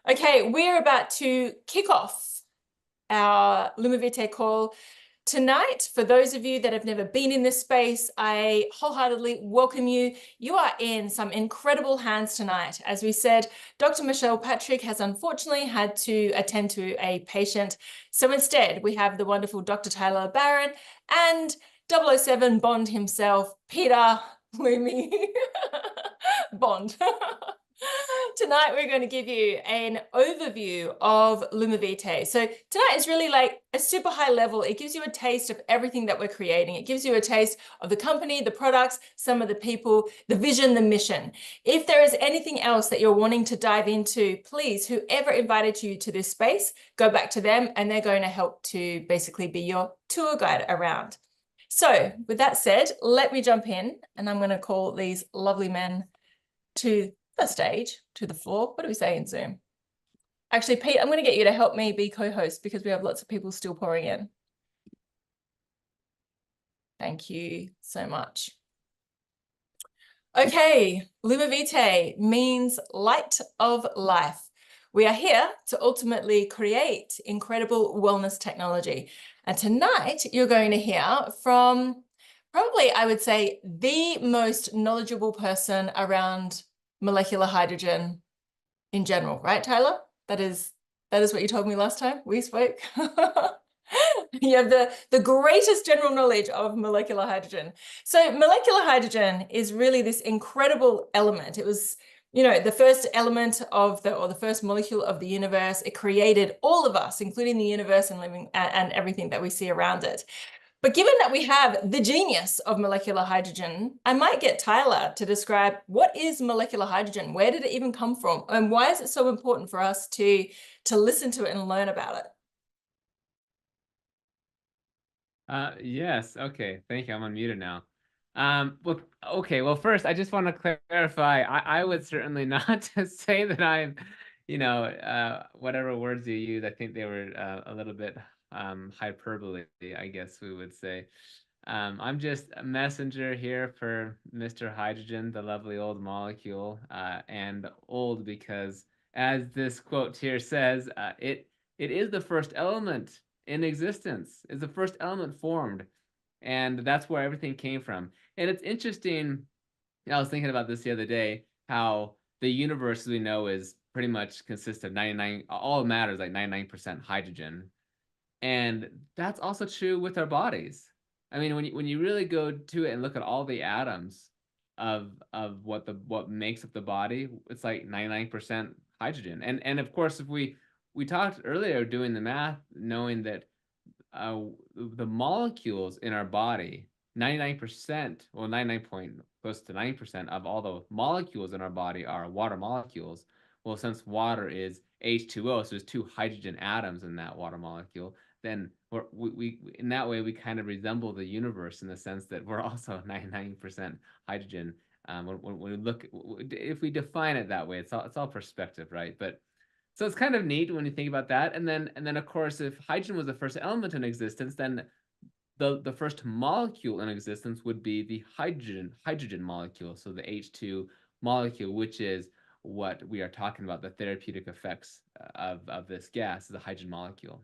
Okay, we're about to kick off our Lumavite call tonight. For those of you that have never been in this space, I wholeheartedly welcome you. You are in some incredible hands tonight. As we said, Dr. Michelle Patrick has unfortunately had to attend to a patient. So instead, we have the wonderful Dr. Tyler Barron and 007 Bond himself, Peter Lumi Bond. Tonight, we're going to give you an overview of Lumavite. So tonight is really like a super high level. It gives you a taste of everything that we're creating. It gives you a taste of the company, the products, some of the people, the vision, the mission. If there is anything else that you're wanting to dive into, please, whoever invited you to this space, go back to them and they're going to help to basically be your tour guide around. So with that said, let me jump in and I'm going to call these lovely men to the stage, to the floor. What do we say in Zoom? Actually, Pete, I'm going to get you to help me be co-host because we have lots of people still pouring in. Thank you so much. Okay, Lumavite means light of life. We are here to ultimately create incredible wellness technology. And tonight you're going to hear from probably, I would say, the most knowledgeable person around molecular hydrogen in general, right, Tyler? That is what you told me last time we spoke. You have the greatest general knowledge of molecular hydrogen. So molecular hydrogen is really this incredible element. It was, the first element of the first molecule of the universe. It created all of us, including the universe and living and everything that we see around it. But given that we have the genius of molecular hydrogen, I might get Tyler to describe what is molecular hydrogen? Where did it even come from? And why is it so important for us to listen to it and learn about it? Yes. Okay. Thank you. I'm unmuted now. Well, first, I just want to clarify. I would certainly not say that I'm, whatever words you use, I think they were a little bit hyperbole, I guess we would say. I'm just a messenger here for Mr. Hydrogen, the lovely old molecule, and old because, as this quote here says, it is the first element in existence. Is the first element formed, and that's where everything came from. And it's interesting. I was thinking about this the other day, how the universe, as we know, is pretty much consists of 99. All matter is like 99% hydrogen, and that's also true with our bodies. I mean, when you really go to it and look at all the atoms of what makes up the body, it's like 99% hydrogen. And of course, if we talked earlier doing the math, knowing that the molecules in our body, 99%, well, 99 point close to 9% of all the molecules in our body are water molecules. Well, since water is H2O, so there's two hydrogen atoms in that water molecule, then we in that way we kind of resemble the universe in the sense that we're also 99% hydrogen. When we look, if we define it that way, it's all perspective, right? But so it's kind of neat when you think about that. And then of course, if hydrogen was the first element in existence, then the first molecule in existence would be the hydrogen molecule. So the H2 molecule, which is what we are talking about, the therapeutic effects of this gas, is the hydrogen molecule.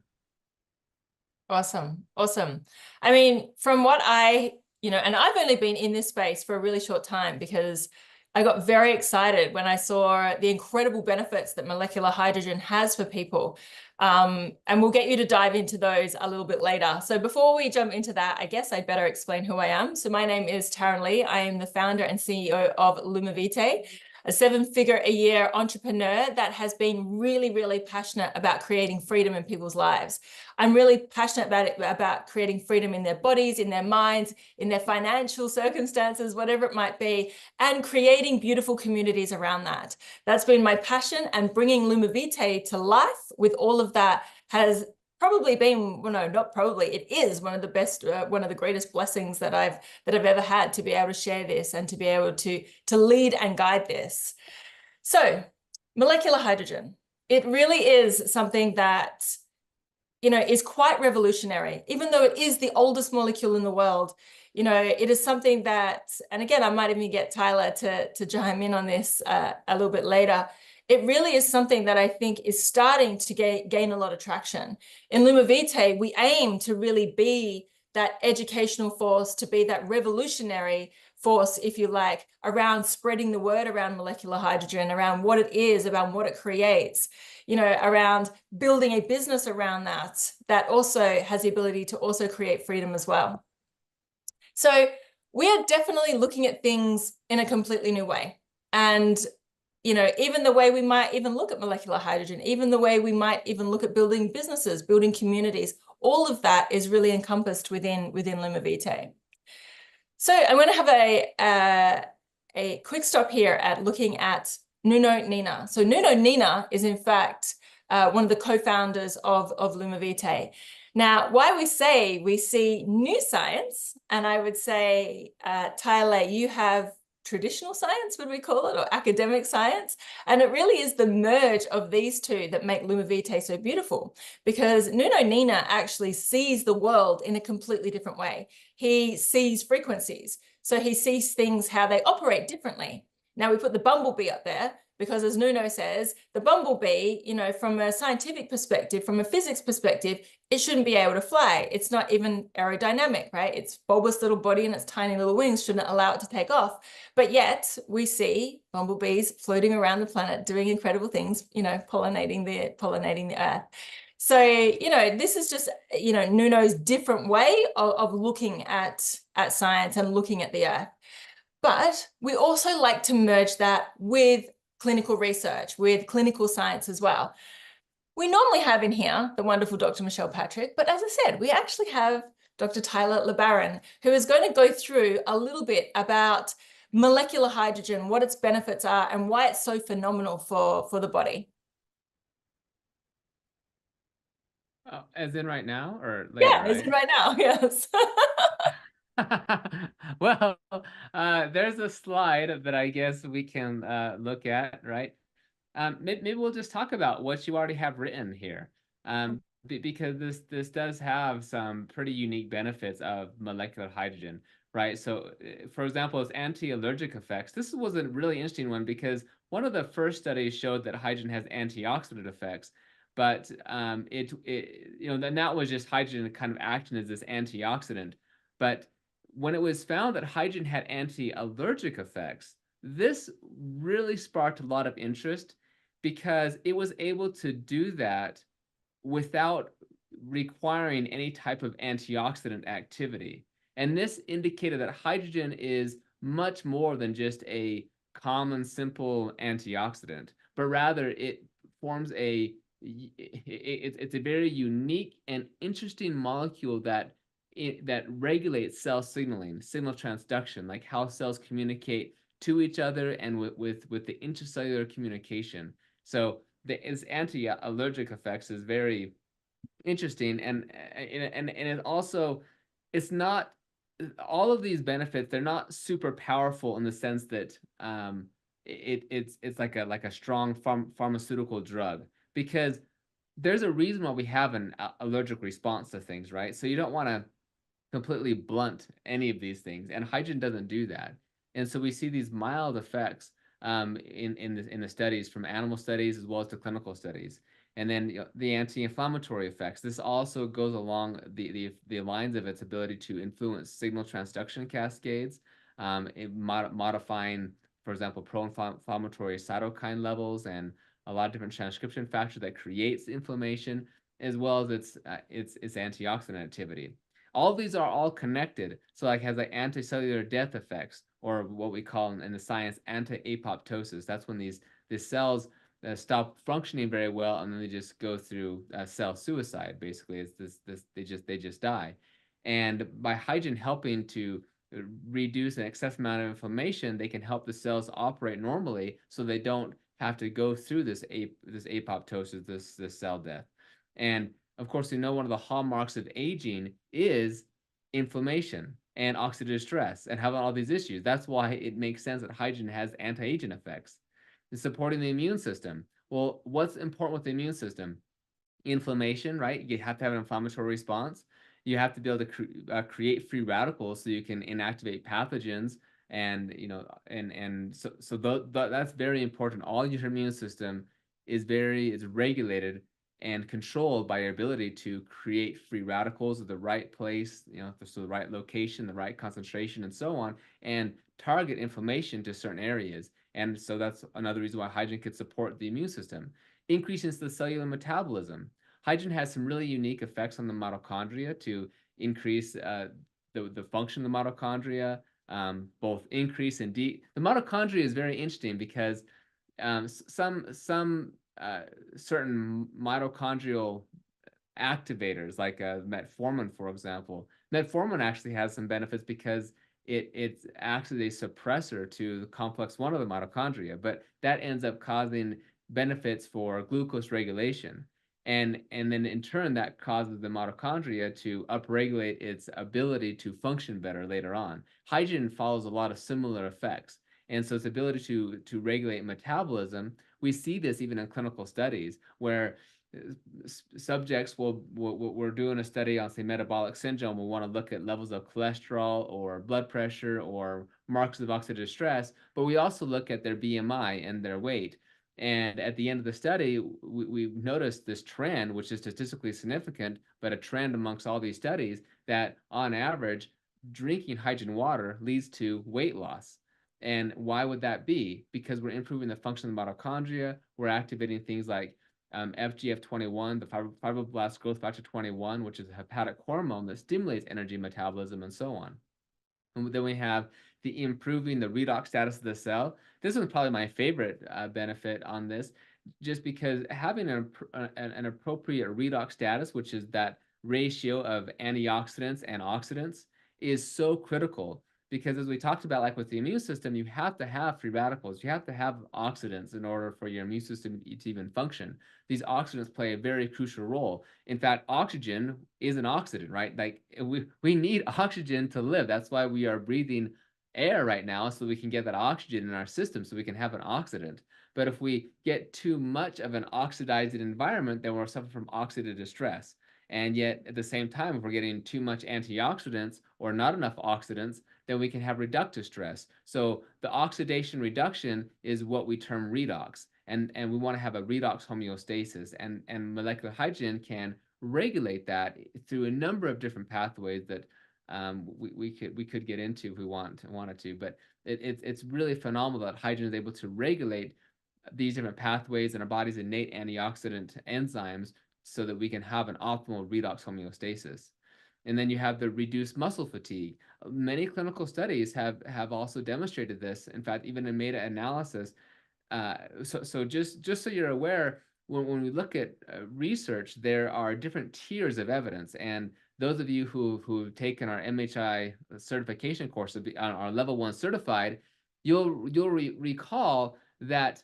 Awesome. Awesome. I mean, from what and I've only been in this space for a really short time because I got very excited when I saw the incredible benefits that molecular hydrogen has for people. And we'll get you to dive into those a little bit later. So before we jump into that, I guess I'd better explain who I am. So my name is Taryn Lee. I am the founder and CEO of Lumavite, a 7-figure-a-year entrepreneur that has been really, really passionate about creating freedom in people's lives. I'm really passionate about creating freedom in their bodies, in their minds, in their financial circumstances, whatever it might be, and creating beautiful communities around that. That's been my passion, and bringing Lumavite to life with all of that has probably been, well, no, not probably, it is one of the best, one of the greatest blessings that I've ever had, to be able to share this and to be able to lead and guide this. So molecular hydrogen, it really is something that, is quite revolutionary. Even though it is the oldest molecule in the world, it is something that, and again, I might even get Tyler to chime in on this a little bit later. it really is something that I think is starting to gain a lot of traction. In Luma Vitae, we aim to really be that educational force, to be that revolutionary force, if you like, around spreading the word around molecular hydrogen, around what it is, around what it creates, around building a business around that also has the ability to also create freedom as well. So we are definitely looking at things in a completely new way. And even the way we might even look at molecular hydrogen, even the way we might even look at building businesses, building communities, all of that is really encompassed within Luma Vitae. So I'm going to have a quick stop here at looking at Nuno Nina. So Nuno Nina is in fact one of the co-founders of Luma Vitae. Now, why we see new science, and I would say, Tyler, you have traditional science, would we call it, or academic science? And it really is the merge of these two that make Luma Vitae so beautiful, because Nuno Nina actually sees the world in a completely different way. He sees frequencies. So he sees things, how they operate differently. Now we put the bumblebee up there because, as Nuno says, the bumblebee, from a scientific perspective, from a physics perspective, it shouldn't be able to fly. It's not even aerodynamic, right? Its bulbous little body and its tiny little wings shouldn't allow it to take off. But yet we see bumblebees floating around the planet doing incredible things, pollinating the earth. So, this is just, Nuno's different way of looking at science and looking at the earth. But we also like to merge that with clinical research, with clinical science as well. We normally have in here the wonderful Dr. Michelle Patrick, but as I said, we actually have Dr. Tyler LeBaron, who is going to go through a little bit about molecular hydrogen, what its benefits are, and why it's so phenomenal for the body. As in right now or later, Yeah, as in right now, yes. Well, there's a slide that I guess we can look at, right? Maybe we'll just talk about what you already have written here, because this does have some pretty unique benefits of molecular hydrogen, right? So, for example, its anti-allergic effects. This was a really interesting one because one of the first studies showed that hydrogen has antioxidant effects, but then that was just hydrogen kind of acting as this antioxidant. But when it was found that hydrogen had anti-allergic effects, this really sparked a lot of interest because it was able to do that without requiring any type of antioxidant activity. And this indicated that hydrogen is much more than just a common, simple antioxidant, but rather it forms it's a very unique and interesting molecule that regulates cell signaling, signal transduction, like how cells communicate to each other and with the intracellular communication. So its anti-allergic effects is very interesting, and it also, it's not, all of these benefits, they're not super powerful in the sense that it's like a strong pharmaceutical drug, because there's a reason why we have an allergic response to things, right? So you don't want to completely blunt any of these things, and hydrogen doesn't do that. And so we see these mild effects in the studies, from animal studies as well as the clinical studies. And then the anti-inflammatory effects. This also goes along the lines of its ability to influence signal transduction cascades, modifying, for example, pro-inflammatory cytokine levels and a lot of different transcription factors that creates inflammation, as well as its antioxidant activity. All of these are all connected. So like has like anticellular death effects, or what we call in the science anti-apoptosis. That's when these cells stop functioning very well, and then they just go through cell suicide. Basically, it's they just die. And by hydrogen helping to reduce an excessive amount of inflammation, they can help the cells operate normally, so they don't have to go through this apoptosis, this cell death. And of course, we know one of the hallmarks of aging is inflammation and oxidative stress and having all these issues. That's why it makes sense that hydrogen has anti-aging effects. It's supporting the immune system. Well, what's important with the immune system? Inflammation, right? You have to have an inflammatory response. You have to be able to create free radicals so you can inactivate pathogens And that's very important. All your immune system is regulated and controlled by your ability to create free radicals at the right place, so the right location, the right concentration, and so on, and target inflammation to certain areas. And so that's another reason why hydrogen could support the immune system. Increases the cellular metabolism. Hydrogen has some really unique effects on the mitochondria to increase the function of the mitochondria, both increase and the mitochondria is very interesting because some certain mitochondrial activators, like metformin, for example. Metformin actually has some benefits because it's actually a suppressor to the complex one of the mitochondria, but that ends up causing benefits for glucose regulation. And then in turn, that causes the mitochondria to upregulate its ability to function better later on. Hydrogen follows a lot of similar effects. And so its ability to regulate metabolism, we see this even in clinical studies where subjects we're doing a study on, say, metabolic syndrome. We want to look at levels of cholesterol or blood pressure or markers of oxidative stress, but we also look at their BMI and their weight. And at the end of the study, we noticed this trend, which is statistically significant, but a trend amongst all these studies, that on average, drinking hydrogen water leads to weight loss. And why would that be? Because we're improving the function of the mitochondria, we're activating things like FGF21, the fibroblast growth factor 21, which is a hepatic hormone that stimulates energy metabolism, and so on. And then we have the improving the redox status of the cell. This is probably my favorite benefit on this, just because having an appropriate redox status, which is that ratio of antioxidants and oxidants, is so critical. Because as we talked about, like with the immune system, you have to have free radicals. You have to have oxidants in order for your immune system to even function. These oxidants play a very crucial role. In fact, oxygen is an oxidant, right? Like we need oxygen to live. That's why we are breathing air right now, so we can get that oxygen in our system, so we can have an oxidant. But if we get too much of an oxidized environment, then we're suffering from oxidative stress. And yet, at the same time, if we're getting too much antioxidants or not enough oxidants, then we can have reductive stress. So the oxidation reduction is what we term redox. And we want to have a redox homeostasis. And molecular hydrogen can regulate that through a number of different pathways that we could get into if we wanted to. But it's really phenomenal that hydrogen is able to regulate these different pathways in our body's innate antioxidant enzymes so that we can have an optimal redox homeostasis. And then you have the reduced muscle fatigue. Many clinical studies have also demonstrated this. In fact, even in meta-analysis. So just so you're aware, when we look at research, there are different tiers of evidence. And those of you who've taken our MHI certification course, are level 1 certified, you'll recall that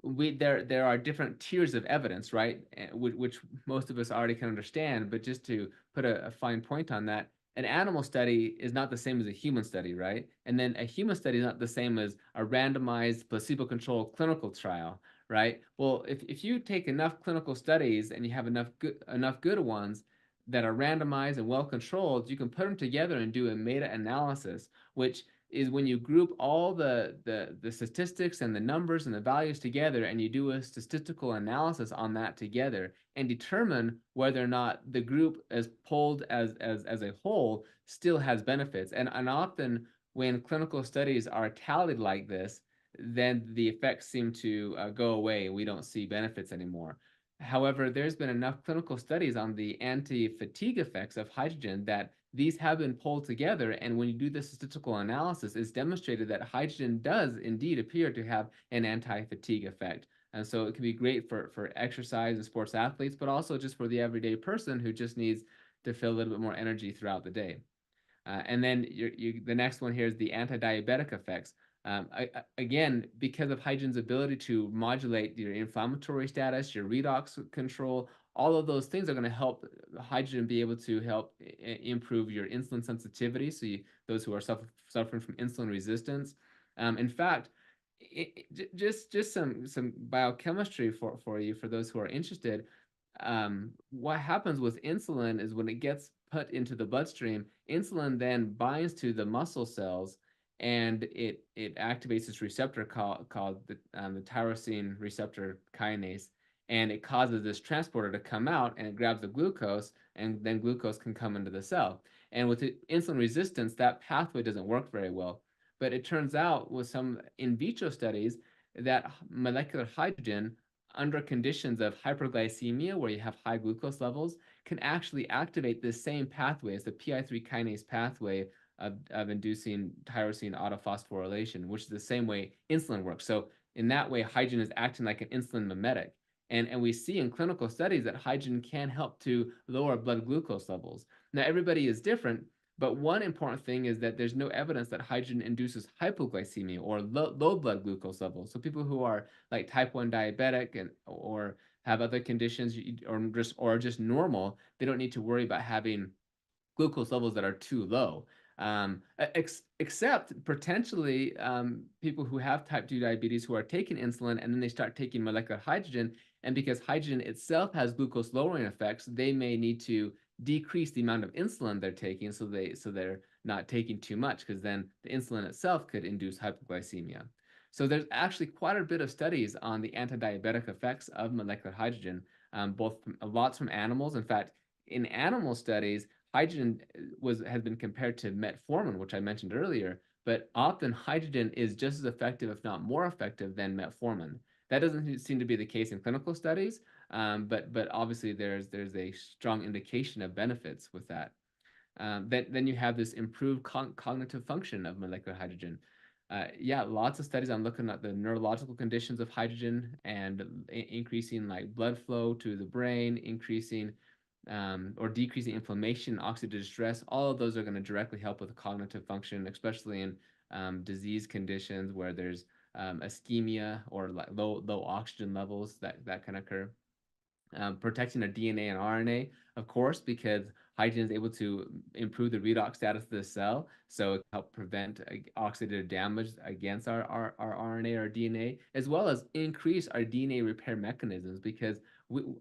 there are different tiers of evidence, right? Which most of us already can understand. But just to put a fine point on that, an animal study is not the same as a human study, right? And then a human study is not the same as a randomized placebo-controlled clinical trial, right? Well, if you take enough clinical studies and you have enough good ones that are randomized and well controlled, you can put them together and do a meta-analysis, which is when you group all the statistics and the numbers and the values together, and you do a statistical analysis on that together and determine whether or not the group as polled as a whole still has benefits. And often when clinical studies are tallied like this, then the effects seem to go away and we don't see benefits anymore. However, there's been enough clinical studies on the anti-fatigue effects of hydrogen that these have been pulled together, and when you do the statistical analysis, it's demonstrated that hydrogen does indeed appear to have an anti-fatigue effect. And so it can be great for exercise and sports athletes, but also just for the everyday person who just needs to feel a little bit more energy throughout the day. And then the next one here is the anti-diabetic effects. Again, because of hydrogen's ability to modulate your inflammatory status, your redox control, all of those things are going to help hydrogen be able to help improve your insulin sensitivity. So those who are suffering from insulin resistance. In fact, just some biochemistry for you, for those who are interested. What happens with insulin is when it gets put into the bloodstream, insulin then binds to the muscle cells and it activates this receptor called the tyrosine receptor kinase, and it causes this transporter to come out, and it grabs the glucose, and then glucose can come into the cell. And with insulin resistance, that pathway doesn't work very well. But it turns out with some in vitro studies that molecular hydrogen, under conditions of hyperglycemia, where you have high glucose levels, can actually activate this same pathway as the PI3 kinase pathway of inducing tyrosine autophosphorylation, which is the same way insulin works. So in that way, hydrogen is acting like an insulin mimetic. And we see in clinical studies that hydrogen can help to lower blood glucose levels. Now, everybody is different, but one important thing is that there's no evidence that hydrogen induces hypoglycemia or low blood glucose levels. So people who are like type 1 diabetic or have other conditions or just normal, they don't need to worry about having glucose levels that are too low. Except potentially people who have type 2 diabetes who are taking insulin and then they start taking molecular hydrogen, and because hydrogen itself has glucose lowering effects, they may need to decrease the amount of insulin they're taking, so they're not taking too much, because then the insulin itself could induce hypoglycemia. So there's actually quite a bit of studies on the anti-diabetic effects of molecular hydrogen, lots from animals. In fact, in animal studies, hydrogen has been compared to metformin, which I mentioned earlier, but often hydrogen is just as effective, if not more effective, than metformin. That doesn't seem to be the case in clinical studies, but obviously there's a strong indication of benefits with that. Then you have this improved cognitive function of molecular hydrogen. Yeah, lots of studies on looking at the neurological conditions of hydrogen and increasing like blood flow to the brain, increasing or decreasing inflammation, oxidative stress. All of those are going to directly help with the cognitive function, especially in disease conditions where there's ischemia or like low oxygen levels that can occur. Protecting our DNA and RNA, of course, because hydrogen is able to improve the redox status of the cell, so it can help prevent oxidative damage against our RNA or DNA, as well as increase our DNA repair mechanisms, because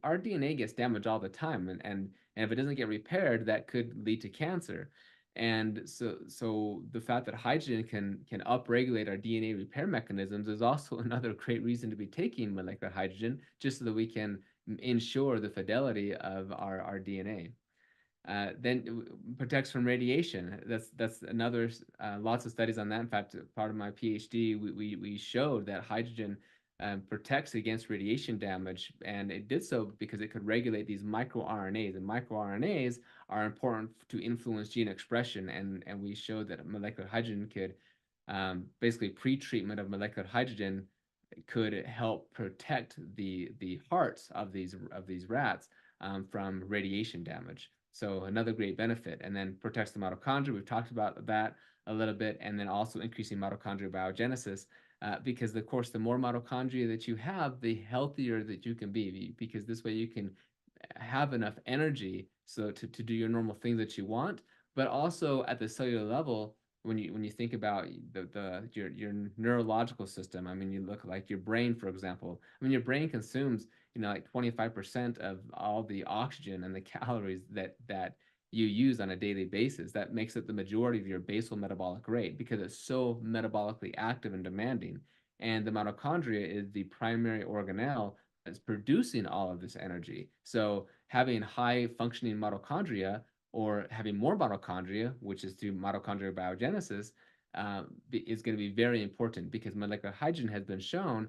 our DNA gets damaged all the time, and if it doesn't get repaired, that could lead to cancer. And so the fact that hydrogen can upregulate our DNA repair mechanisms is also another great reason to be taking molecular hydrogen, just so that we can ensure the fidelity of our DNA. Then protects from radiation. That's another lots of studies on that. In fact, part of my PhD, we showed that hydrogen protects against radiation damage, and it did so because it could regulate these microRNAs, and microRNAs are important to influence gene expression, and we showed that molecular hydrogen could basically pre-treatment of molecular hydrogen could help protect the hearts of these rats from radiation damage. So another great benefit, and then protects the mitochondria. We've talked about that a little bit, and then also increasing mitochondrial biogenesis, because of course the more mitochondria that you have, the healthier that you can be, because this way you can have enough energy so to do your normal things that you want, but also at the cellular level, when you think about your neurological system, I mean, you look like your brain, for example. I mean, your brain consumes, like 25% of all the oxygen and the calories that you use on a daily basis. That makes it the majority of your basal metabolic rate, because it's so metabolically active and demanding. And the mitochondria is the primary organelle that's producing all of this energy. So having high functioning mitochondria, or having more mitochondria, which is through mitochondrial biogenesis, is going to be very important, because molecular hydrogen has been shown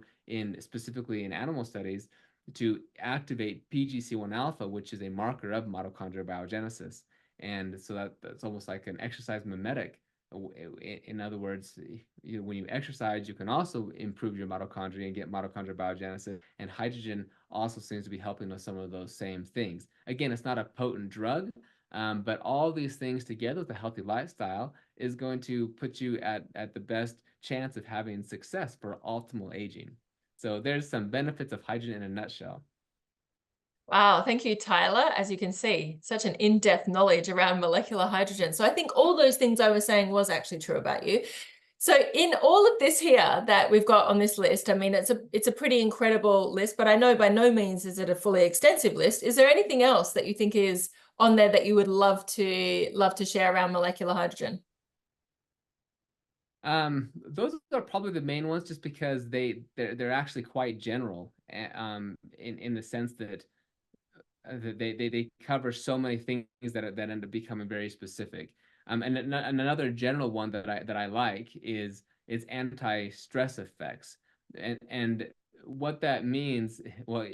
specifically in animal studies to activate PGC1 alpha, which is a marker of mitochondrial biogenesis. And so that's almost like an exercise mimetic. In other words, when you exercise, you can also improve your mitochondria and get mitochondrial biogenesis. And hydrogen also seems to be helping with some of those same things. Again, it's not a potent drug, but all these things together with a healthy lifestyle is going to put you at the best chance of having success for optimal aging. So there's some benefits of hydrogen in a nutshell. Wow, thank you, Tyler. As you can see, such an in-depth knowledge around molecular hydrogen. So I think all those things I was saying was actually true about you. So in all of this here that we've got on this list, I mean, it's a pretty incredible list, but I know by no means is it a fully extensive list. Is there anything else that you think is on there that you would love to share around molecular hydrogen? Those are probably the main ones, just because they're actually quite general, in the sense that they cover so many things that end up becoming very specific. And another general one that I like is anti-stress effects, and what that means. Well,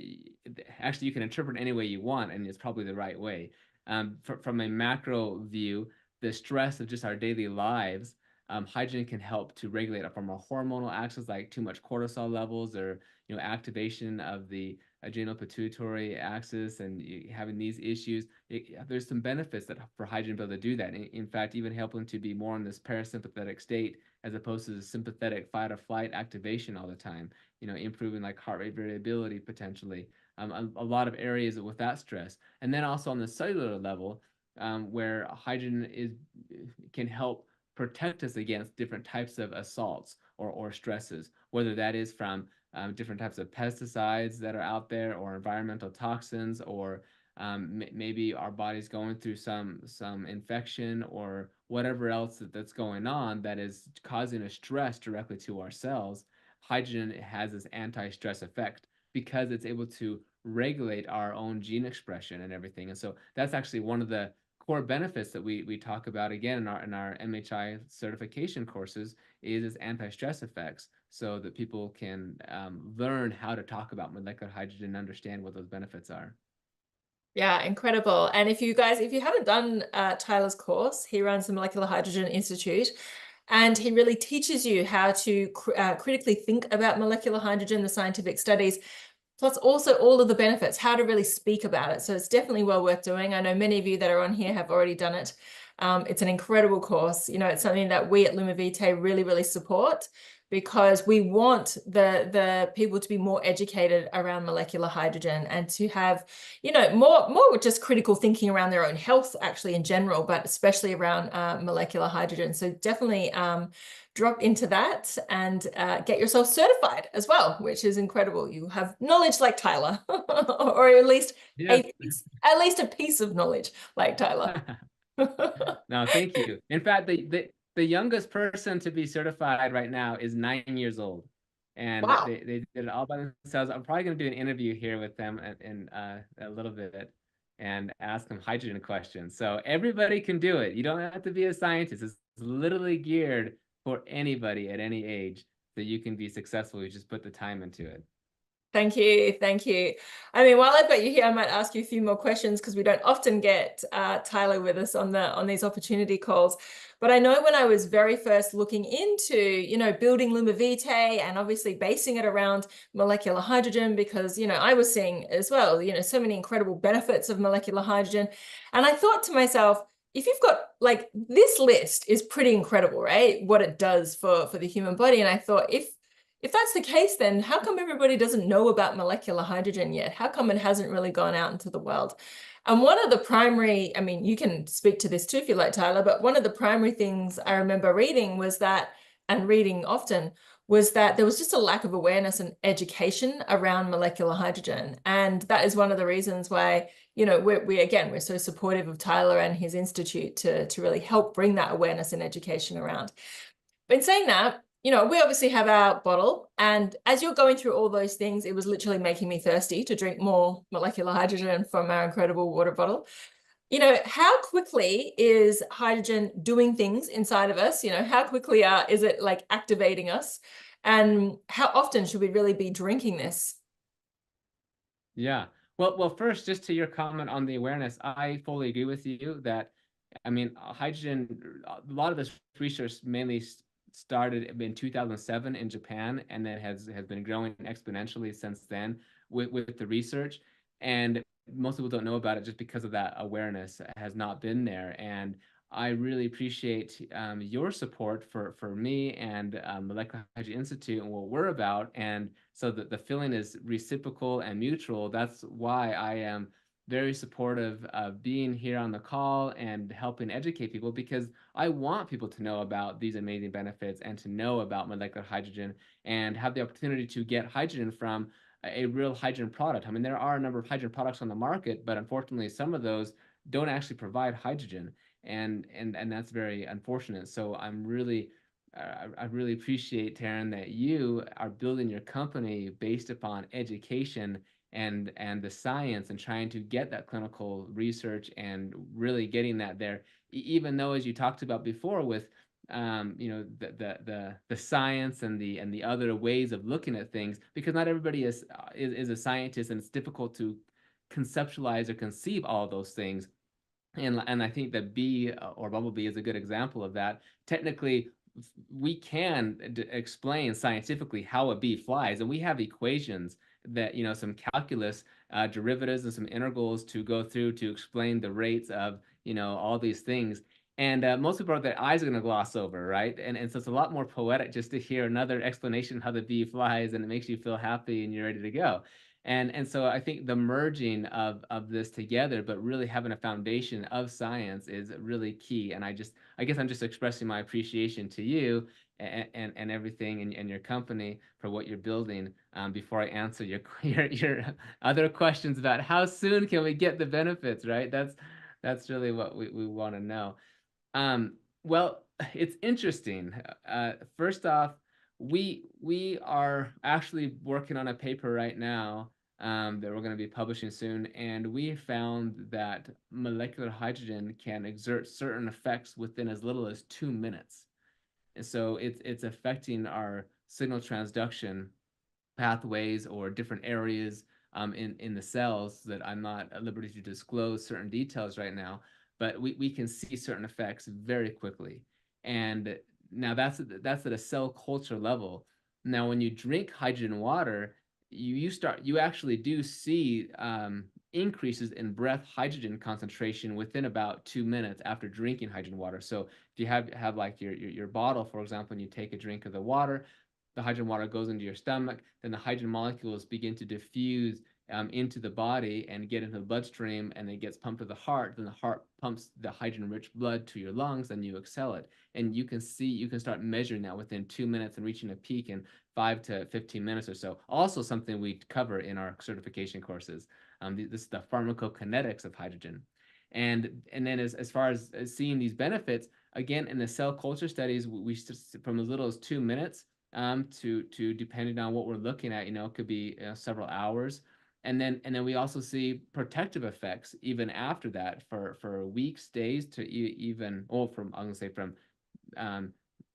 actually, you can interpret any way you want, and it's probably the right way. From a macro view, the stress of just our daily lives, hydrogen can help to regulate it from our hormonal axis, like too much cortisol levels, or activation of the adrenal pituitary axis, and having these issues. There's some benefits that for hydrogen to be able to do that. In fact, even helping to be more in this parasympathetic state as opposed to the sympathetic fight or flight activation all the time. Improving like heart rate variability potentially. A lot of areas with that stress, and then also on the cellular level, where hydrogen can help protect us against different types of assaults or stresses, whether that is from different types of pesticides that are out there, or environmental toxins, or maybe our body's going through some infection or whatever else that's going on that is causing a stress directly to our cells. Hydrogen has this anti-stress effect because it's able to regulate our own gene expression and everything. And so that's actually one of the core benefits that we talk about again in our MHI certification courses, is its anti-stress effects, so that people can learn how to talk about molecular hydrogen and understand what those benefits are. Yeah, incredible. And if you haven't done Tyler's course, he runs the Molecular Hydrogen Institute, and he really teaches you how to critically think about molecular hydrogen, the scientific studies, plus also all of the benefits, how to really speak about it. So it's definitely well worth doing. I know many of you that are on here have already done it. It's an incredible course. It's something that we at Lumivite really, really support, because we want the people to be more educated around molecular hydrogen, and to have, more just critical thinking around their own health, actually, in general, but especially around molecular hydrogen. So definitely drop into that and get yourself certified as well, which is incredible. You have knowledge like Tyler, or at least Yes. at least a piece of knowledge like Tyler. No, thank you. In fact, the youngest person to be certified right now is 9 years old, and Wow. they did it all by themselves. I'm probably going to do an interview here with them in a little bit, and ask them hydrogen questions. So everybody can do it. You don't have to be a scientist. It's literally geared for anybody at any age, so you can be successful. You just put the time into it. Thank you. Thank you. I mean, while I've got you here, I might ask you a few more questions, because we don't often get Tyler with us on these opportunity calls. But I know when I was very first looking into, building Lumivite, and obviously basing it around molecular hydrogen, because, I was seeing as well, so many incredible benefits of molecular hydrogen. And I thought to myself, if you've got, like, this list is pretty incredible, right? What it does for the human body. And I thought, if that's the case, then how come everybody doesn't know about molecular hydrogen yet? How come it hasn't really gone out into the world? And one of the primary, I mean, you can speak to this too if you like, Tyler, but one of the primary things I remember reading was that, and reading often, was that there was just a lack of awareness and education around molecular hydrogen. And that is one of the reasons why, we're so supportive of Tyler and his institute to really help bring that awareness and education around. But in saying that, we obviously have our bottle, and as you're going through all those things, it was literally making me thirsty to drink more molecular hydrogen from our incredible water bottle. How quickly is hydrogen doing things inside of us? How quickly is it like activating us? And how often should we really be drinking this? Yeah. Well, first, just to your comment on the awareness, I fully agree with you that, I mean, hydrogen, a lot of this research mainly started in 2007 in Japan, and then has been growing exponentially since then with the research. And most people don't know about it just because of that awareness has not been there. And I really appreciate your support for me and Molecular Hydrogen Institute and what we're about. And so that the feeling is reciprocal and mutual. That's why I am very supportive of being here on the call and helping educate people, because I want people to know about these amazing benefits and to know about molecular hydrogen and have the opportunity to get hydrogen from a real hydrogen product. I mean, there are a number of hydrogen products on the market, but unfortunately, some of those don't actually provide hydrogen, and that's very unfortunate. So I'm really I really appreciate, Taryn, that you are building your company based upon education and the science and trying to get that clinical research and really getting that there. Even though, as you talked about before, with you know, the science and the other ways of looking at things, because not everybody is a scientist, and it's difficult to conceptualize or conceive all those things. And I think that bee or bumblebee is a good example of that. Technically, we can explain scientifically how a bee flies, and we have equations that, you know, some calculus derivatives and some integrals to go through to explain the rates of, you know, all these things. And most people are their eyes are going to gloss over, right? And so it's a lot more poetic just to hear another explanation of how the bee flies, and it makes you feel happy and you're ready to go. And so I think the merging of this together, but really having a foundation of science is really key. And I guess I'm just expressing my appreciation to you and everything and your company for what you're building. Before I answer your other questions about how soon can we get the benefits, right? That's really what we want to know. Well, it's interesting. First off, we are actually working on a paper right now that we're going to be publishing soon, and we found that molecular hydrogen can exert certain effects within as little as 2 minutes. And so it's affecting our signal transduction pathways or different areas in the cells that I'm not at liberty to disclose certain details right now, but we can see certain effects very quickly. And now that's at a cell culture level. Now, when you drink hydrogen water, you actually do see increases in breath hydrogen concentration within about 2 minutes after drinking hydrogen water. So if you have like your bottle, for example, and you take a drink of the water, the hydrogen water goes into your stomach, then the hydrogen molecules begin to diffuse into the body and get into the bloodstream, and it gets pumped to the heart. Then the heart pumps the hydrogen-rich blood to your lungs, and you exhale it. And you can start measuring that within 2 minutes and reaching a peak in 5 to 15 minutes or so. Also, something we cover in our certification courses. This is the pharmacokinetics of hydrogen. And then as far as seeing these benefits, again, in the cell culture studies, we from as little as 2 minutes to depending on what we're looking at, you know, it could be several hours. And then we also see protective effects even after that for weeks, days to even, oh, from, I'm gonna say from um,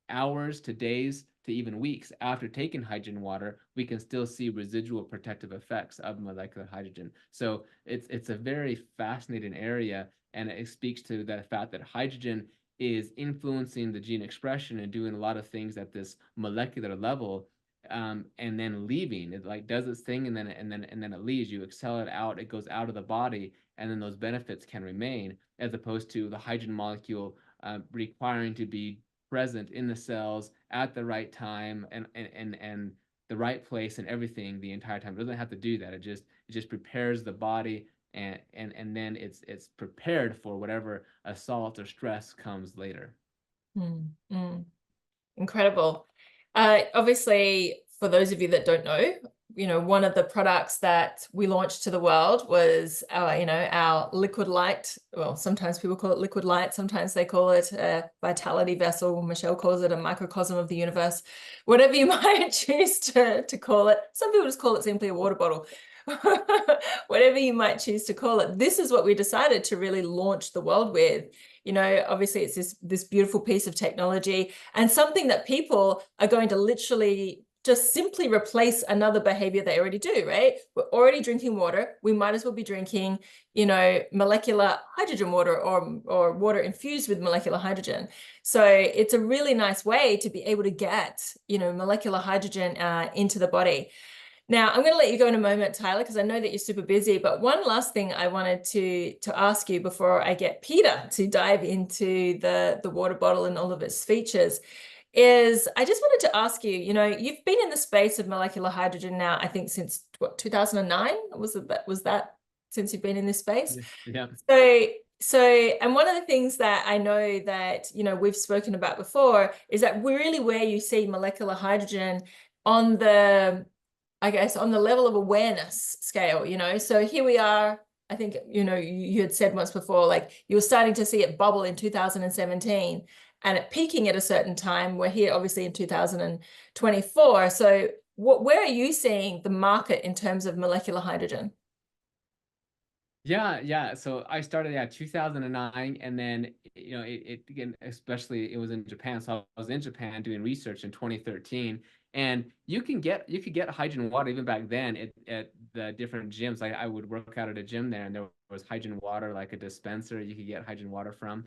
hours to days to even weeks after taking hydrogen water, we can still see residual protective effects of molecular hydrogen. So it's a very fascinating area, and it speaks to the fact that hydrogen is influencing the gene expression and doing a lot of things at this molecular level, and then leaving. It like does its thing, and then it leaves. You exhale it out, it goes out of the body, and then those benefits can remain, as opposed to the hydrogen molecule requiring to be present in the cells at the right time and the right place and everything the entire time. It doesn't have to do that. It just prepares the body, and then it's prepared for whatever assault or stress comes later. Incredible. Obviously, for those of you that don't know, you know, one of the products that we launched to the world was our, you know, our liquid light. Well, sometimes people call it liquid light. Sometimes they call it a vitality vessel. Michelle calls it a microcosm of the universe. Whatever you might choose to call it. Some people just call it simply a water bottle. Whatever you might choose to call it. This is what we decided to really launch the world with. You know, obviously it's this beautiful piece of technology and something that people are going to literally just simply replace another behavior they already do, right? We're already drinking water. We might as well be drinking, you know, molecular hydrogen water or water infused with molecular hydrogen. So it's a really nice way to be able to get, you know, molecular hydrogen into the body. Now, I'm going to let you go in a moment, Tyler, because I know that you're super busy. But one last thing I wanted to ask you before I get Peter to dive into the water bottle and all of its features is I just wanted to ask you, you know, you've been in the space of molecular hydrogen now, I think since what, 2009? Was that since you've been in this space? Yeah. So, and one of the things that I know that, you know, we've spoken about before is that really where you see molecular hydrogen on the, I guess, on the level of awareness scale, you know, so here we are. I think, you know, you had said once before, like you were starting to see it bubble in 2017. and it peaking at a certain time. We're here obviously in 2024. So where are you seeing the market in terms of molecular hydrogen? Yeah, yeah. So I started, yeah, 2009, and then it again, especially it was in Japan. So I was in Japan doing research in 2013, and you could get hydrogen water even back then at the different gyms. Like I would work out at a gym there, and there was hydrogen water, like a dispenser you could get hydrogen water from.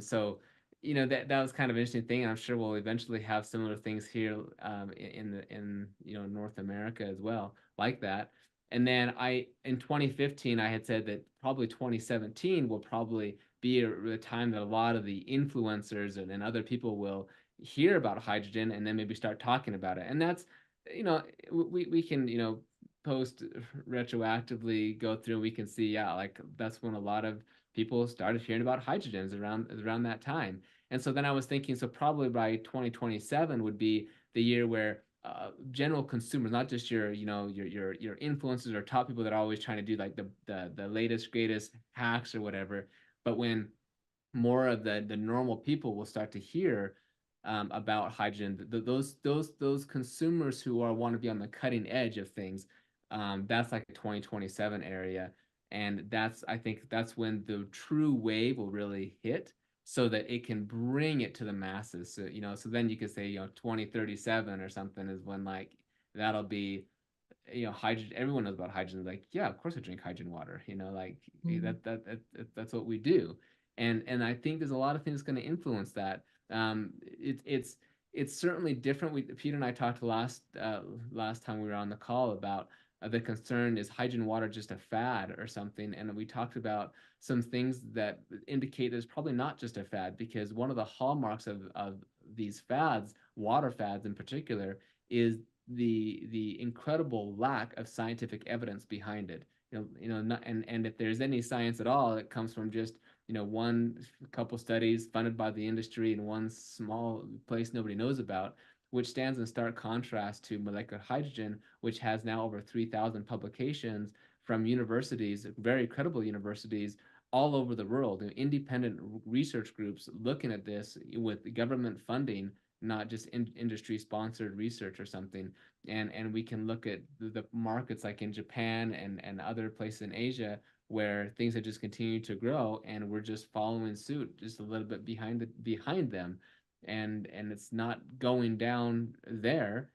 So that was kind of an interesting thing, and I'm sure we'll eventually have similar things here in North America as well, like that. And then in 2015, I had said that probably 2017 will probably be the time that a lot of the influencers and other people will hear about hydrogen and then maybe start talking about it. And that's, you know, we can, post retroactively go through and we can see, yeah, like that's when a lot of people started hearing about hydrogens around that time. And so then I was thinking, so probably by 2027 would be the year where general consumers, not just your influencers or top people that are always trying to do like the latest greatest hacks or whatever, but when more of the normal people will start to hear about hydrogen, those consumers who are want to be on the cutting edge of things, that's like a 2027 area, and I think that's when the true wave will really hit, so that it can bring it to the masses. So so then you could say 2037 or something is when like that'll be hydrogen. Everyone knows about hydrogen. Like, yeah, of course I drink hydrogen water. Like Mm. that's what we do. And I think there's a lot of things going to influence that. It's certainly different. Peter and I talked last time we were on the call about the concern, is hydrogen water just a fad or something? And we talked about some things that indicate there's probably not just a fad, because one of the hallmarks of these fads, water fads in particular, is the incredible lack of scientific evidence behind it. Not, and if there's any science at all, it comes from just one couple studies funded by the industry in one small place nobody knows about, which stands in stark contrast to molecular hydrogen, which has now over 3,000 publications from universities, very credible universities all over the world, independent research groups looking at this with government funding, not just industry sponsored research or something. And we can look at the markets like in Japan and other places in Asia, where things have just continued to grow, and we're just following suit, just a little bit behind them, and it's not going down there.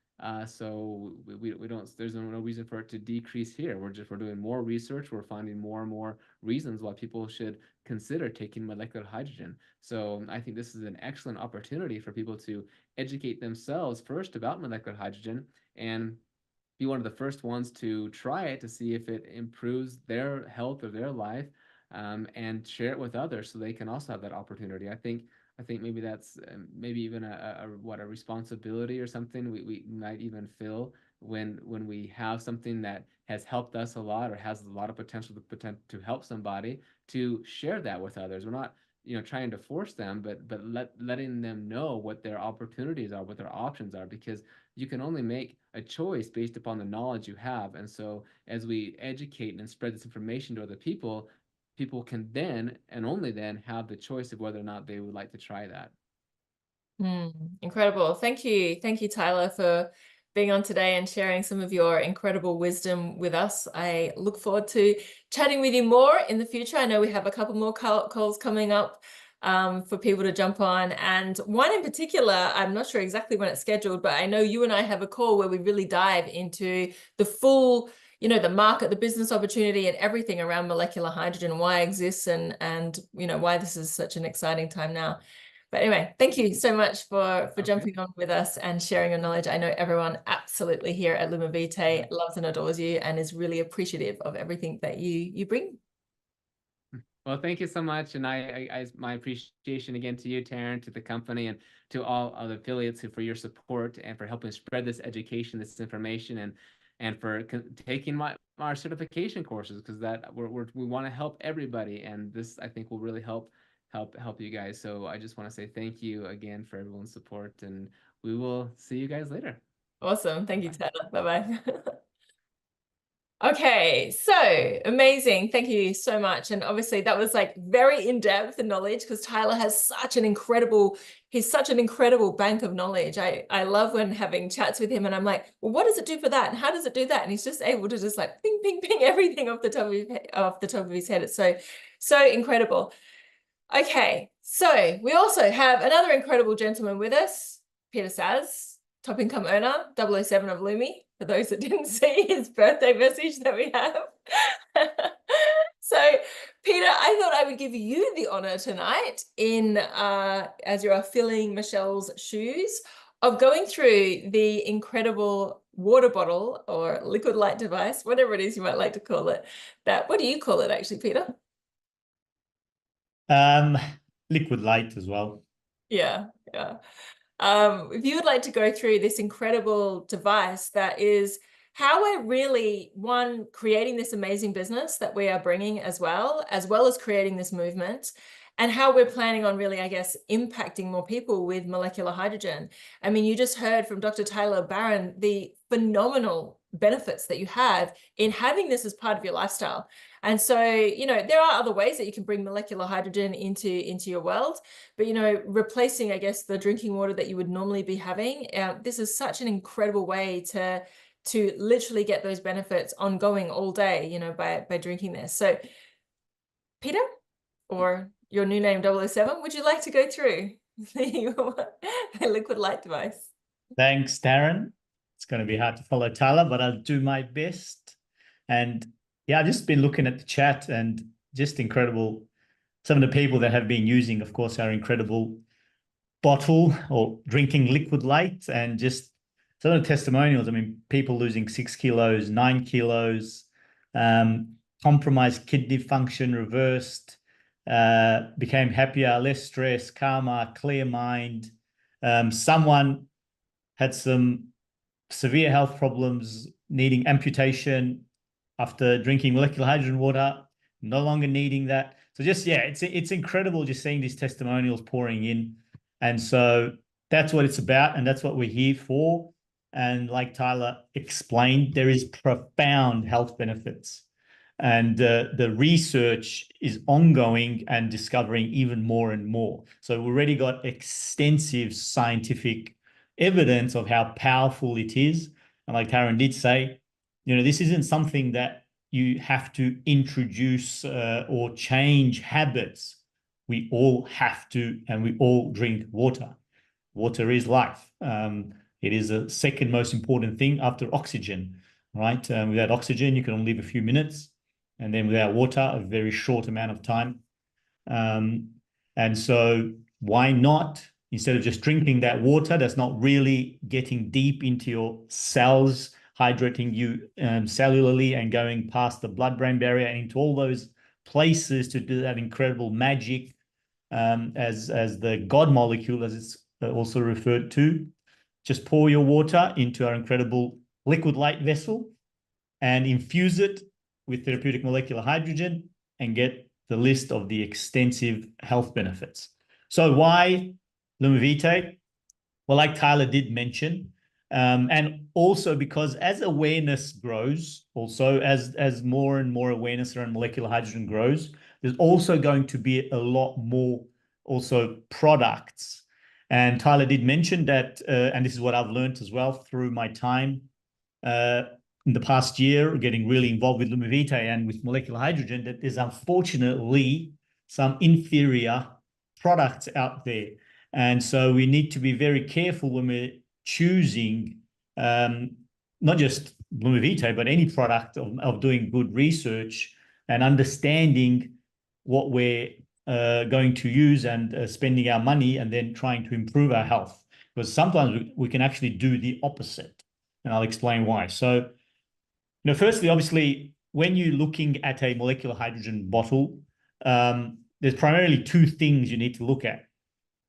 So we don't, there's no reason for it to decrease here. We're doing more research. We're finding more and more reasons why people should consider taking molecular hydrogen. So I think this is an excellent opportunity for people to educate themselves first about molecular hydrogen, and be one of the first ones to try it to see if it improves their health or their life, and share it with others so they can also have that opportunity. I think maybe that's maybe even a responsibility or something we might even feel when we have something that has helped us a lot or has a lot of potential to help somebody, to share that with others. We're not trying to force them, but letting them know what their opportunities are, what their options are, because you can only make a choice based upon the knowledge you have. And so as we educate and spread this information to other people, people can then and only then have the choice of whether or not they would like to try that. Incredible. Thank you. Thank you, Tyler, for being on today and sharing some of your incredible wisdom with us. I look forward to chatting with you more in the future. I know we have a couple more calls coming up for people to jump on. And one in particular, I'm not sure exactly when it's scheduled, but I know you and I have a call where we really dive into the full, the market, the business opportunity, and everything around molecular hydrogen, why it exists, and why this is such an exciting time now. But anyway, thank you so much for Okay. jumping on with us and sharing your knowledge. I know everyone absolutely here at Lumavitae loves and adores you and is really appreciative of everything that you bring. Well, thank you so much, and my appreciation again to you, Taryn, to the company, and to all of the affiliates for your support and for helping spread this education, this information, and for taking our certification courses, because we want to help everybody, and this I think will really help you guys. So I just want to say thank you again for everyone's support, and we will see you guys later. Awesome. Thank you, Bye. Tyler. Bye-bye. Okay, so amazing. Thank you so much. And obviously that was like very in-depth knowledge because Tyler has he's such an incredible bank of knowledge. I love when having chats with him and I'm like, well, what does it do for that? And how does it do that? And he's just able to just like ping, ping, ping everything off the top of his head. It's so incredible. Okay, so we also have another incredible gentleman with us, Peter Saz, top income earner, 007 of Lumi, for those that didn't see his birthday message that we have. So, Peter, I thought I would give you the honor tonight as you are filling Michelle's shoes of going through the incredible water bottle or liquid light device, whatever it is you might like to call it. What do you call it actually, Peter? Um, Liquid light as well. Yeah, yeah. If you would like to go through this incredible device that is how we're really, one, creating this amazing business that we are bringing as well as creating this movement, and how we're planning on really, I guess, impacting more people with molecular hydrogen. I mean, you just heard from Dr. Tyler Barron the phenomenal benefits that you have in having this as part of your lifestyle. And so, there are other ways that you can bring molecular hydrogen into your world. But, replacing, I guess, the drinking water that you would normally be having, this is such an incredible way to literally get those benefits ongoing all day, by drinking this. So, Peter, or your new name 007, would you like to go through the liquid light device? Thanks, Darren. It's going to be hard to follow Tyler, but I'll do my best. And yeah, I've just been looking at the chat and just incredible. Some of the people that have been using, of course, our incredible bottle or drinking liquid light, and just some of the testimonials. I mean, people losing 6 kilos, 9 kilos, compromised kidney function reversed, became happier, less stress, calmer, clear mind. Someone had some severe health problems, needing amputation after drinking molecular hydrogen water, no longer needing that. So just, yeah, it's incredible just seeing these testimonials pouring in. And so that's what it's about, and that's what we're here for. And like Tyler explained, there is profound health benefits. And the research is ongoing and discovering even more and more. So we've already got extensive scientific evidence of how powerful it is. And like Taryn did say, this isn't something that you have to introduce or change habits. We all have to, and we all drink water. Water is life. It is the second most important thing after oxygen, right? Without oxygen, you can only live a few minutes. And then without water, a very short amount of time. And so why not, instead of just drinking that water that's not really getting deep into your cells, hydrating you cellularly and going past the blood-brain barrier and into all those places to do that incredible magic, as the God molecule, as it's also referred to. Just pour your water into our incredible liquid light vessel and infuse it with therapeutic molecular hydrogen and get the list of the extensive health benefits. So why Lumivite? Well, like Tyler did mention, and also because as awareness grows, also as more and more awareness around molecular hydrogen grows, there's also going to be a lot more also products. And Tyler did mention that, and this is what I've learned as well through my time in the past year, getting really involved with Lumivite and with molecular hydrogen, that there's unfortunately some inferior products out there. And so we need to be very careful when we're choosing not just Lumivite, but any product of doing good research and understanding what we're going to use and spending our money and then trying to improve our health. Because sometimes we can actually do the opposite. And I'll explain why. So, firstly, obviously, when you're looking at a molecular hydrogen bottle, there's primarily two things you need to look at.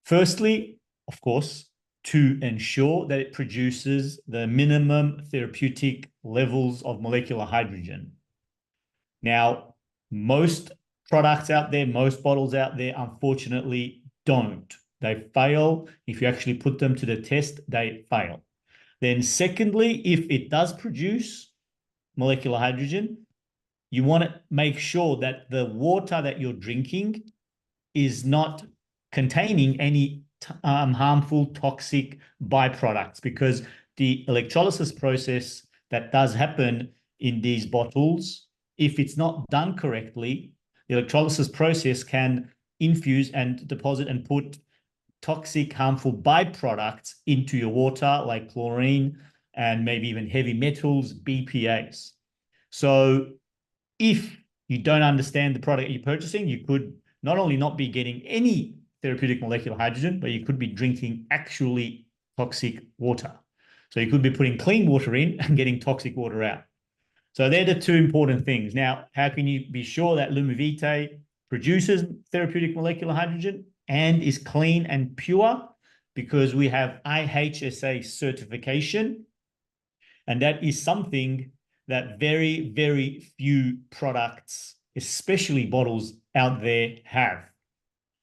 Firstly, of course, to ensure that it produces the minimum therapeutic levels of molecular hydrogen. Now, most products out there, most bottles out there, unfortunately, don't. They fail. If you actually put them to the test, they fail. Then secondly, if it does produce molecular hydrogen, you want to make sure that the water that you're drinking is not containing any harmful toxic byproducts, because the electrolysis process that does happen in these bottles, if it's not done correctly, the electrolysis process can infuse and deposit and put toxic, harmful byproducts into your water, like chlorine and maybe even heavy metals, BPAs. So if you don't understand the product you're purchasing, you could not only not be getting any therapeutic molecular hydrogen, but you could be drinking actually toxic water. So you could be putting clean water in and getting toxic water out. So they're the two important things. Now, how can you be sure that Lumivitae produces therapeutic molecular hydrogen and is clean and pure? Because we have IHSA certification, and that is something that very, very few products, especially bottles out there, have.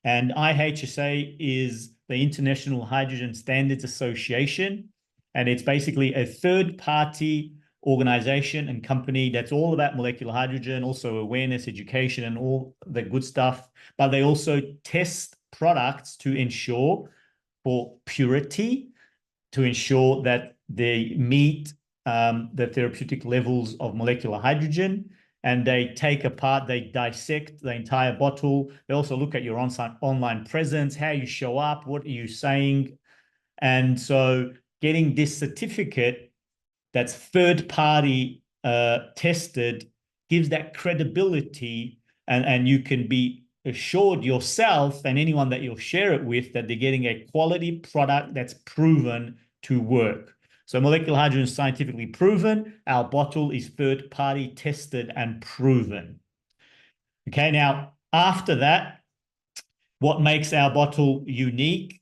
And IHSA is the International Hydrogen Standards Association, and it's basically a third-party organization and company that's all about molecular hydrogen, also awareness, education, and all the good stuff. But they also test products to ensure for purity, to ensure that they meet the therapeutic levels of molecular hydrogen, and they take apart, they dissect the entire bottle. They also look at your online presence, how you show up, what are you saying. And so getting this certificate that's third-party tested gives that credibility, and you can be assured yourself and anyone that you'll share it with that they're getting a quality product that's proven to work. So molecular hydrogen is scientifically proven. Our bottle is third-party tested and proven. Okay, now after that, what makes our bottle unique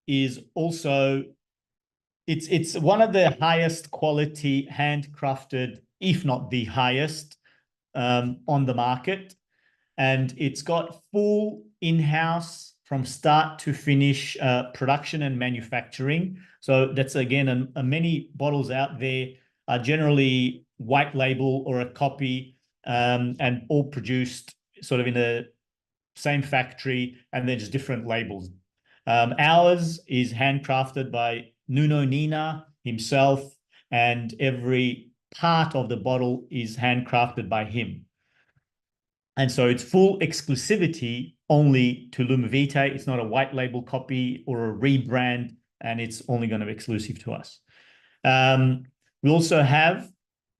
is also it's one of the highest quality handcrafted, if not the highest, on the market. And it's got full in-house from start to finish production and manufacturing. So that's, again, many bottles out there are generally white label or a copy, and all produced sort of in the same factory, and they're just different labels. Ours is handcrafted by Nuno Nina himself, and every part of the bottle is handcrafted by him. And so it's full exclusivity only to Lumivitae. It's not a white label copy or a rebrand, and it's only going to be exclusive to us. We also have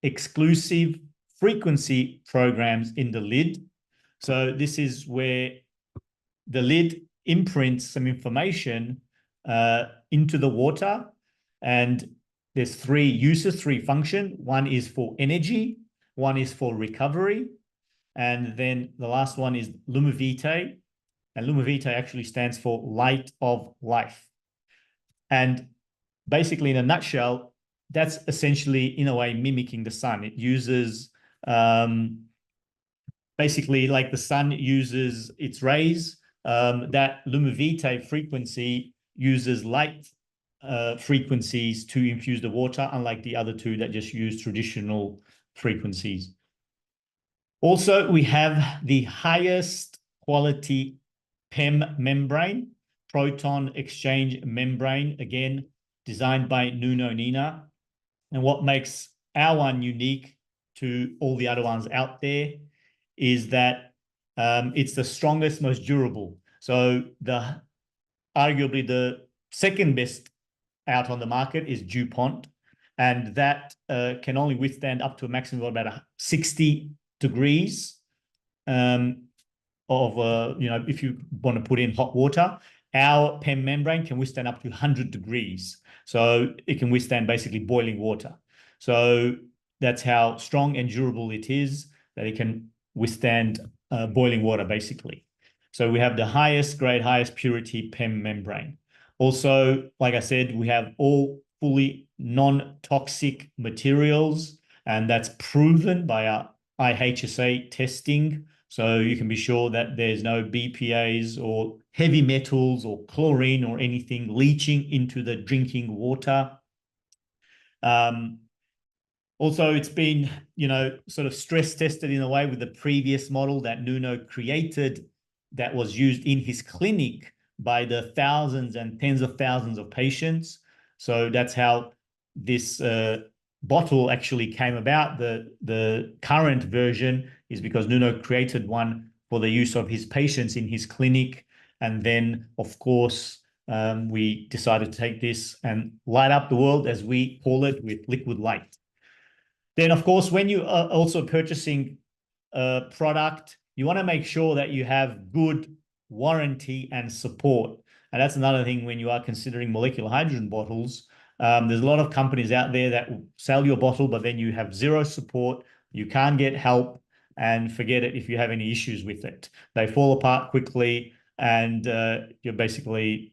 exclusive frequency programs in the lid. So this is where the lid imprints some information into the water, and there's three uses, three functions. One is for energy, one is for recovery, and then the last one is Lumivitae, and Lumivitae actually stands for light of life. And basically, in a nutshell, that's essentially, in a way, mimicking the sun. It uses basically, like the sun uses its rays, that Lumivitae frequency uses light frequencies to infuse the water, unlike the other two that just use traditional frequencies. Also, we have the highest quality PEM membrane, proton exchange membrane, again, designed by Nuno Nina. And what makes our one unique to all the other ones out there is that it's the strongest, most durable. So arguably the second best out on the market is DuPont, and that can only withstand up to a maximum of about 60 degrees if you want to put in hot water. Our PEM membrane can withstand up to 100 degrees. So it can withstand basically boiling water. So that's how strong and durable it is, that it can withstand boiling water, basically. So we have the highest grade, highest purity PEM membrane. Also, like I said, we have all fully non-toxic materials, and that's proven by our IHSA testing. So you can be sure that there's no BPAs or heavy metals or chlorine or anything leaching into the drinking water. Also, it's been, sort of stress tested in a way with the previous model that Nuno created that was used in his clinic by the thousands and tens of thousands of patients. So that's how this bottle actually came about. The current version is because Nuno created one for the use of his patients in his clinic. And then, of course, we decided to take this and light up the world, as we call it, with liquid light. Then, of course, when you are also purchasing a product, you want to make sure that you have good warranty and support. And that's another thing when you are considering molecular hydrogen bottles. There's a lot of companies out there that will sell your bottle, but then you have zero support. You can't get help, and forget it if you have any issues with it. They fall apart quickly, and you're basically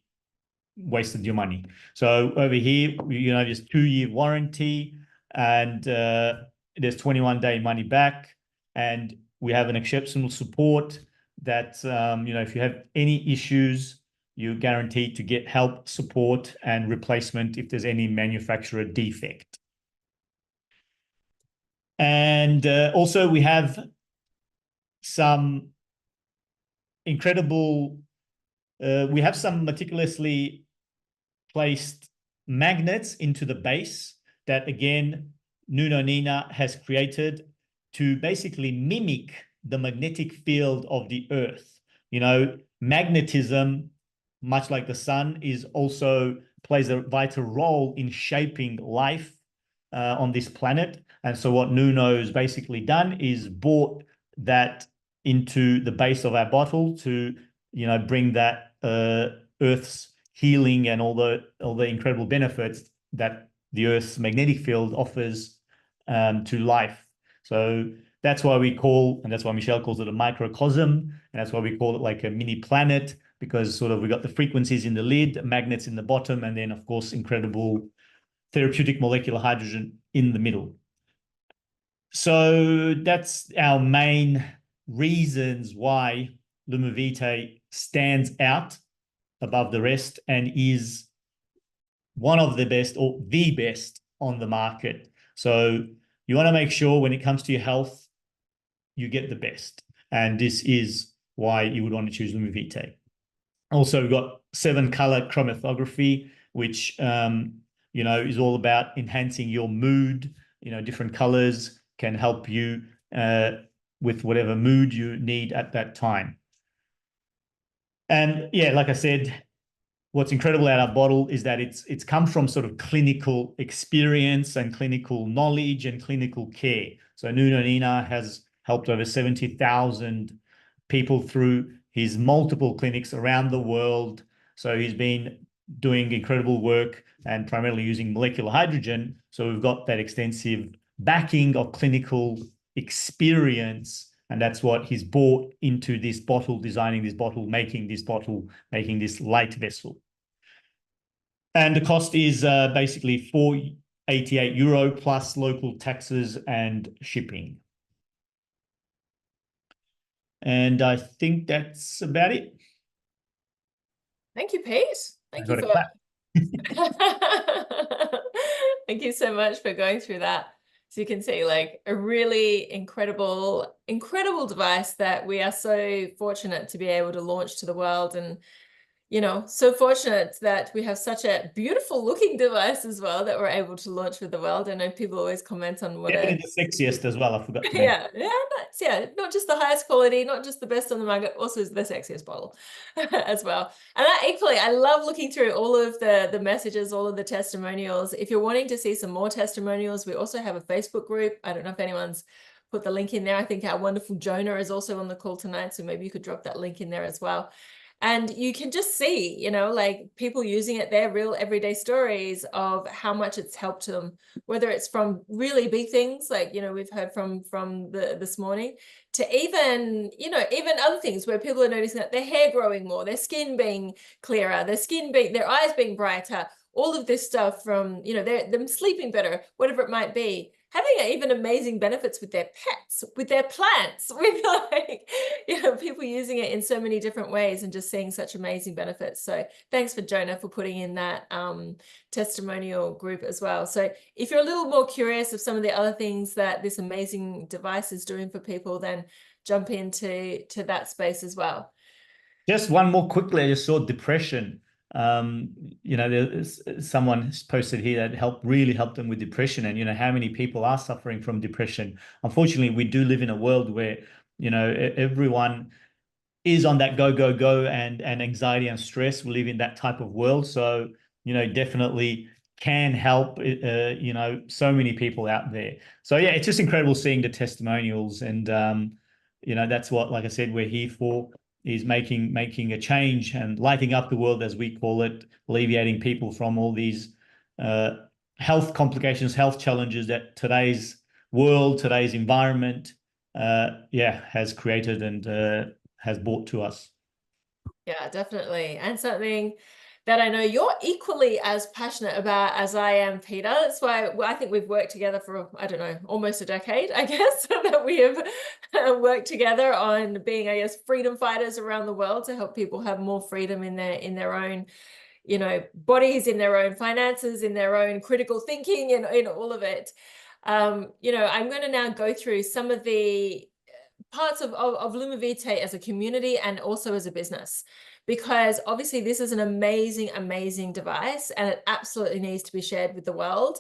wasted your money. So over here, there's 2-year warranty, and there's 21-day money back, and we have an exceptional support that, if you have any issues, you're guaranteed to get help, support, and replacement if there's any manufacturer defect. And also we have some incredible, we have some meticulously placed magnets into the base that, again, Nuno Nina has created to basically mimic the magnetic field of the Earth. Magnetism, much like the sun, is also plays a vital role in shaping life on this planet. And so what Nuno's basically done is brought that into the base of our bottle to, bring that Earth's healing and all the incredible benefits that the Earth's magnetic field offers to life. So that's why that's why Michelle calls it a microcosm, and that's why we call it like a mini planet, because sort of we got the frequencies in the lid, magnets in the bottom, and then, of course, incredible therapeutic molecular hydrogen in the middle. So that's our main reasons why Lumivitae stands out above the rest and is one of the best, or the best, on the market. So you want to make sure when it comes to your health, you get the best. And this is why you would want to choose Lumivitae. Also, we've got 7-color chromatography, which, is all about enhancing your mood. Different colors can help you with whatever mood you need at that time. And yeah, like I said, what's incredible about our bottle is that it's come from sort of clinical experience and clinical knowledge and clinical care. So Nuno Nina has helped over 70,000 people through his multiple clinics around the world. So he's been doing incredible work and primarily using molecular hydrogen. So we've got that extensive backing of clinical experience. And that's what he's brought into this bottle, designing this bottle, making this light vessel. And the cost is basically €488 plus local taxes and shipping. And I think that's about it. Thank you, Pete. Thank you Thank you so much for going through that. So you can see, like, a really incredible device that we are so fortunate to be able to launch to the world, and so fortunate that we have such a beautiful looking device as well that we're able to launch with the world. I know people always comment on what the sexiest as well. I forgot to mention. Yeah, not just the highest quality, not just the best on the market, also the sexiest bottle as well. And I love looking through all of the messages, all of the testimonials. If you're wanting to see some more testimonials, we also have a Facebook group. I don't know if anyone's put the link in there. I think our wonderful Jonah is also on the call tonight, so maybe you could drop that link in there as well. And you can just see, like, people using it, their real everyday stories of how much it's helped them, whether it's from really big things like, we've heard from this morning, to even other things where people are noticing that their hair growing more, their skin being clearer, their eyes being brighter, all of this stuff from, them sleeping better, whatever it might be. having even amazing benefits with their pets, with their plants, with like, you know, people using it in so many different ways and just seeing such amazing benefits. So thanks for Jonah for putting in that testimonial group as well. So if you're a little more curious of some of the other things that this amazing device is doing for people, then jump into that space as well. Just one more quickly, I just saw depression. You know, there's someone posted here that really helped them with depression. And, you know, how many people are suffering from depression? Unfortunately, we do live in a world where, you know, everyone is on that go, go, go, and anxiety and stress. We live in that type of world. So, you know, definitely can help, you know, so many people out there. So, yeah, it's just incredible seeing the testimonials. And, you know, that's what, like I said, we're here for, is making a change and lighting up the world, as we call it, alleviating people from all these health complications, health challenges that today's world, today's environment, has created and has brought to us. Yeah, definitely. And something that I know you're equally as passionate about as I am, Peter. That's why I think we've worked together for, I don't know, almost a decade, I guess, that we have worked together on being, I guess, freedom fighters around the world to help people have more freedom in their own, you know, bodies, in their own finances, in their own critical thinking, and in all of it. You know, I'm going to now go through some of the parts of Lumavitae as a community and also as a business, because obviously this is an amazing device and it absolutely needs to be shared with the world.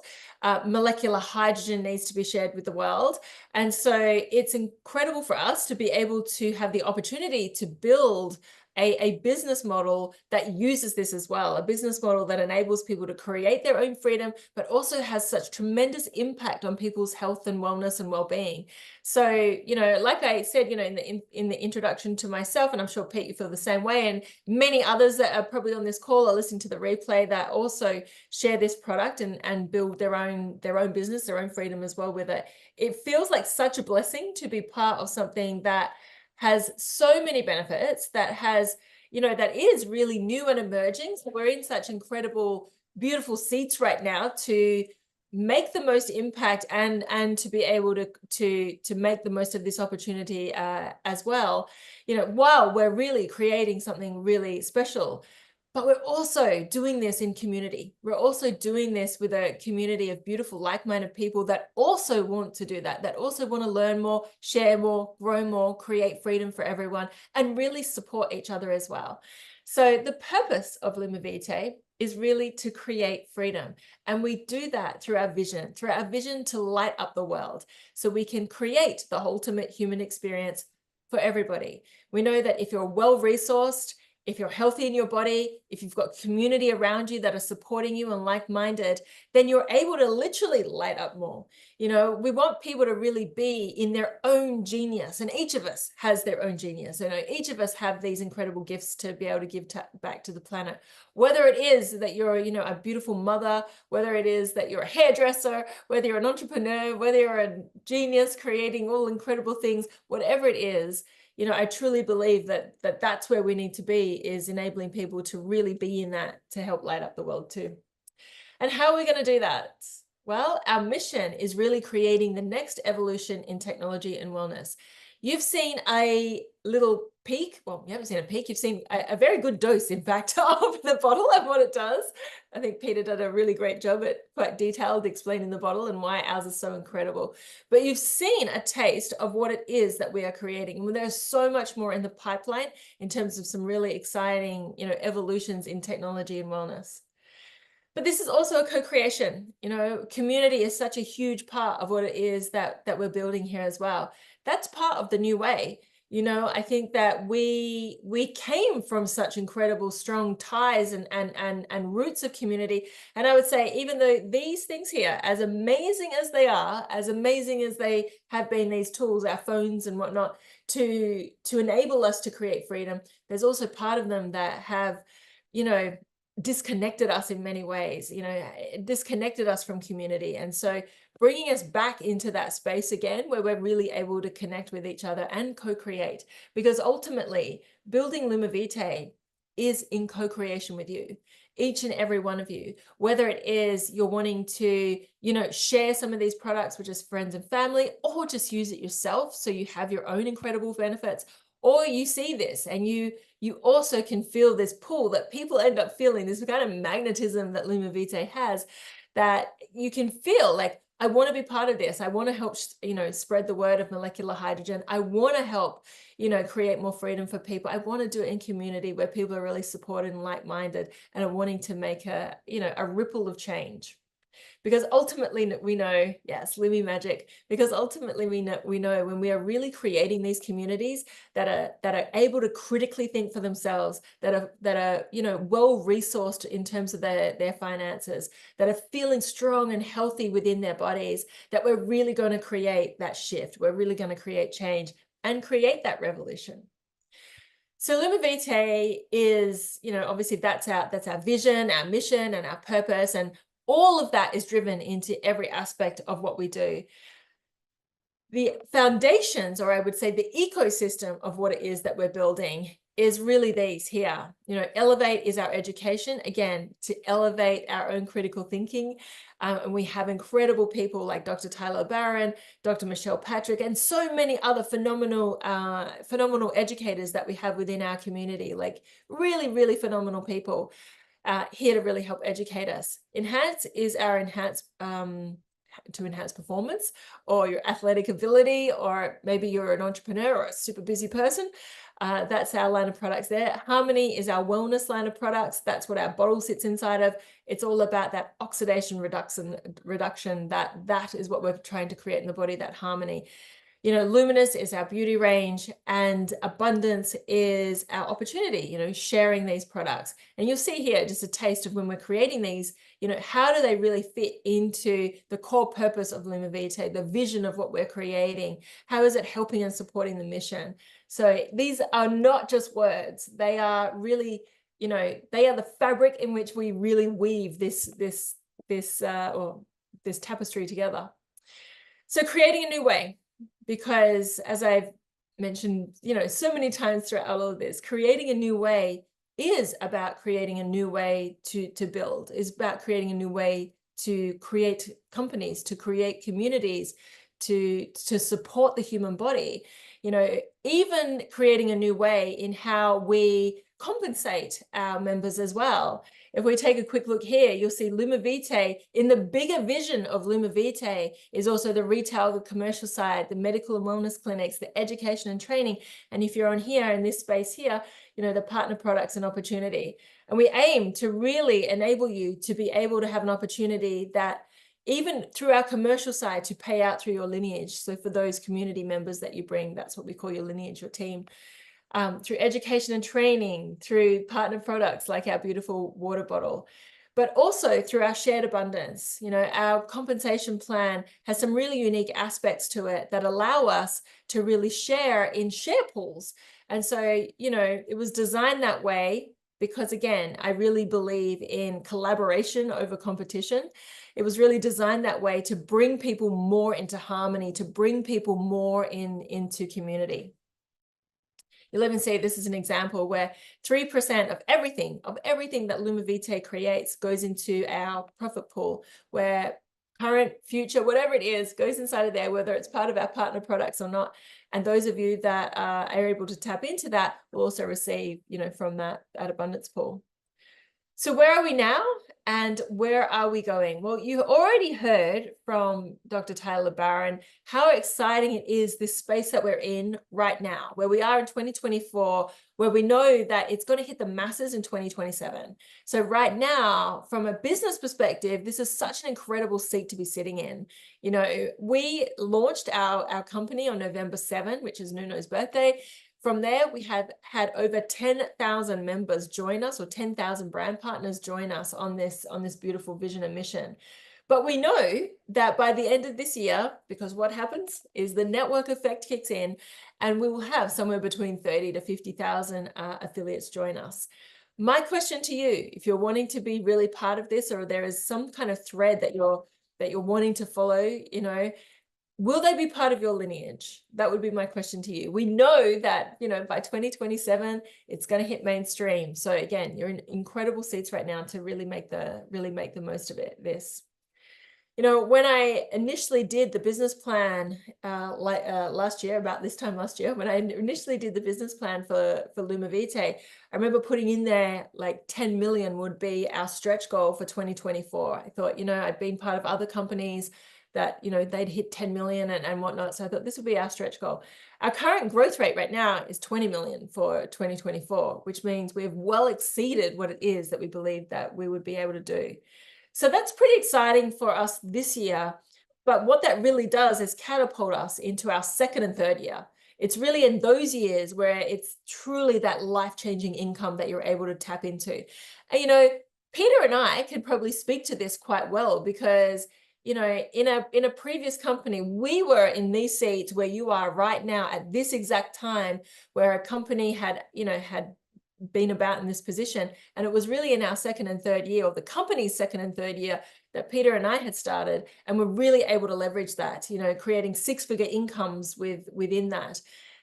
Molecular hydrogen needs to be shared with the world. And so it's incredible for us to be able to have the opportunity to build a business model that uses this as well, a business model that enables people to create their own freedom, but also has such tremendous impact on people's health and wellness and well-being. So, you know, like I said, you know, in the introduction to myself, and I'm sure, Pete, you feel the same way, and many others that are probably on this call or listening to the replay that also share this product and build their own business, their own freedom as well with it. It feels like such a blessing to be part of something that has so many benefits, that has, you know, that is really new and emerging. So we're in such incredible, beautiful seats right now to make the most impact and to be able to make the most of this opportunity as well, you know, while we're really creating something really special. But we're also doing this in community. We're also doing this with a community of beautiful, like-minded people that also want to do that also want to learn more, share more, grow more, create freedom for everyone, and really support each other as well. So the purpose of Lumavitae is really to create freedom. And we do that through our vision to light up the world so we can create the ultimate human experience for everybody. We know that if you're well-resourced, if you're healthy in your body, if you've got community around you that are supporting you and like-minded, then you're able to literally light up more. You know, we want people to really be in their own genius, and each of us has their own genius. You know, each of us have these incredible gifts to be able to give back to the planet. Whether it is that you're, you know, a beautiful mother, whether it is that you're a hairdresser, whether you're an entrepreneur, whether you're a genius creating all incredible things, whatever it is, you know, I truly believe that that's where we need to be, is enabling people to really be in that, to help light up the world too. And how are we going to do that? Well, our mission is really creating the next evolution in technology and wellness. You've seen a little peek. Well, you haven't seen a peek. You've seen a very good dose, in fact, of the bottle and what it does. I think Peter did a really great job at quite detailed explaining the bottle and why ours is so incredible. But you've seen a taste of what it is that we are creating. And there's so much more in the pipeline in terms of some really exciting, you know, evolutions in technology and wellness. But this is also a co-creation. You know, community is such a huge part of what it is that we're building here as well. That's part of the new way. You know, I think that we came from such incredible, strong ties and roots of community. And I would say, even though these things here, as amazing as they are, as amazing as they have been, these tools, our phones and whatnot, to enable us to create freedom, there's also part of them that have, you know, disconnected us in many ways, you know, disconnected us from community. And so bringing us back into that space again, where we're really able to connect with each other and co-create, because ultimately building Lumavitae is in co-creation with you. each and every one of you, whether it is you're wanting to, you know, share some of these products with just friends and family, or just use it yourself so you have your own incredible benefits, or you see this and you also can feel this pull that people end up feeling, this kind of magnetism that Lumavitae has, that you can feel like, I want to be part of this. I want to help, you know, spread the word of molecular hydrogen. I want to help, you know, create more freedom for people. I want to do it in community where people are really supported and like-minded and are wanting to make a, you know, a ripple of change. Because ultimately we know, yes, Lumi magic, because ultimately we know when we are really creating these communities that are able to critically think for themselves, that are you know, well resourced in terms of their finances, that are feeling strong and healthy within their bodies, that we're really going to create that shift. We're really going to create change and create that revolution. So Lumavitae is, you know, obviously that's our vision, our mission, and our purpose, and all of that is driven into every aspect of what we do. The foundations, or I would say the ecosystem of what it is that we're building, is really these here. You know, Elevate is our education, again, to elevate our own critical thinking. And we have incredible people like Dr. Tyler Barron, Dr. Michelle Patrick, and so many other phenomenal educators that we have within our community, like really, really phenomenal people here to really help educate us. Enhance is our to enhance performance or your athletic ability, or maybe you're an entrepreneur or a super busy person. That's our line of products there. Harmony is our wellness line of products. That's what our bottle sits inside of. It's all about that oxidation reduction. That is what we're trying to create in the body, that harmony. You know, Luminous is our beauty range, and Abundance is our opportunity, you know, sharing these products. And you'll see here just a taste of when we're creating these, you know, how do they really fit into the core purpose of Lumavitae, the vision of what we're creating? How is it helping and supporting the mission? So these are not just words. They are really, you know, they are the fabric in which we really weave this tapestry together. So creating a new way. Because as I've mentioned, you know, so many times throughout all of this, creating a new way is about creating a new way to build, is about creating a new way to create companies, to create communities, to support the human body. You know, even creating a new way in how we compensate our members as well. If we take a quick look here, you'll see Lumavitae, in the bigger vision of Lumavitae, is also the retail, the commercial side, the medical and wellness clinics, the education and training. And if you're on here in this space here, you know, the partner products and opportunity. And we aim to really enable you to be able to have an opportunity that even through our commercial side to pay out through your lineage. So for those community members that you bring, that's what we call your lineage, your team. Through education and training, through partner products like our beautiful water bottle, but also through our shared abundance. You know, our compensation plan has some really unique aspects to it that allow us to really share in share pools. And so, you know, it was designed that way because, again, I really believe in collaboration over competition. It was really designed that way to bring people more into harmony, to bring people more into community. You'll even see this is an example where 3% of everything that Lumavitae creates goes into our profit pool, where current, future, whatever it is, goes inside of there, whether it's part of our partner products or not. And those of you that are able to tap into that will also receive, you know, from that abundance pool. So where are we now and where are we going? Well, you already heard from Dr. Tyler Barron how exciting it is, this space that we're in right now, where we are in 2024, where we know that it's going to hit the masses in 2027. So right now, from a business perspective, this is such an incredible seat to be sitting in. You know, we launched our company on November 7, which is Nuno's birthday. From there, we have had over 10,000 members join us, or 10,000 brand partners join us on this beautiful vision and mission. But we know that by the end of this year, because what happens is the network effect kicks in, and we will have somewhere between 30 to 50,000 affiliates join us. My question to you, if you're wanting to be really part of this, or there is some kind of thread that you're wanting to follow, you know, Will they be part of your lineage? That would be my question to you. We know that, you know, by 2027, it's going to hit mainstream. So again, you're in incredible seats right now to really make the most of this. You know, when I initially did the business plan last year, about this time last year, when I initially did the business plan for Lumavite, I remember putting in there like 10 million would be our stretch goal for 2024. I thought, you know, I'd been part of other companies that, you know, they'd hit 10 million and whatnot. So I thought this would be our stretch goal. Our current growth rate right now is 20 million for 2024, which means we've well exceeded what it is that we believe that we would be able to do. So that's pretty exciting for us this year. But what that really does is catapult us into our second and third year. It's really in those years where it's truly that life-changing income that you're able to tap into. And, you know, Peter and I could probably speak to this quite well because, you know, in a previous company, we were in these seats where you are right now at this exact time, where a company had, you know, had been about in this position. And it was really in our second and third year, or the company's second and third year, that Peter and I had started, and we're really able to leverage that, you know, creating six-figure incomes within that.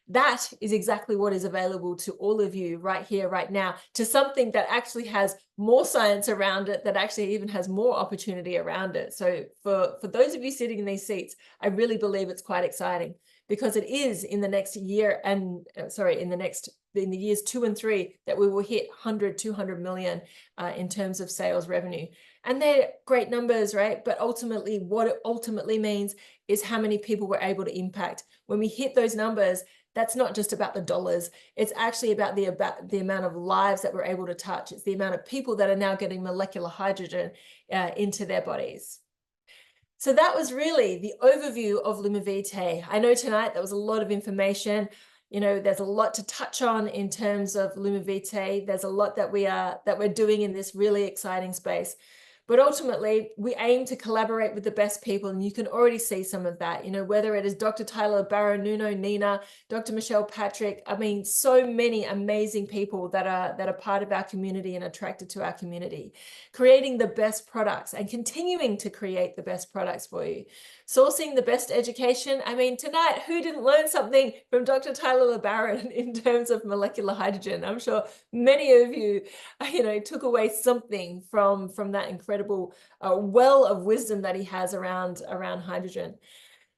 That is exactly what is available to all of you right here, right now, to something that actually has more science around it, that actually even has more opportunity around it. So for those of you sitting in these seats, I really believe it's quite exciting, because it is in the next year and in the years 2 and 3 that we will hit 100, 200 million in terms of sales revenue. And they're great numbers, right? But ultimately, what it ultimately means is how many people we're able to impact. When we hit those numbers, that's not just about the dollars. It's actually about the amount of lives that we're able to touch. It's the amount of people that are now getting molecular hydrogen into their bodies. So that was really the overview of Lumavite. I know tonight there was a lot of information. You know, there's a lot to touch on in terms of Lumavite. There's a lot that we're doing in this really exciting space. But ultimately, we aim to collaborate with the best people, and you can already see some of that, you know, whether it is Dr. Tyler Barrow, Nuno, Nina, Dr. Michelle Patrick. I mean, so many amazing people that are part of our community and attracted to our community, creating the best products and continuing to create the best products for you. Sourcing the best education. I mean, tonight, who didn't learn something from Dr. Tyler LeBaron in terms of molecular hydrogen? I'm sure many of you, you know, took away something from that incredible well of wisdom that he has around hydrogen.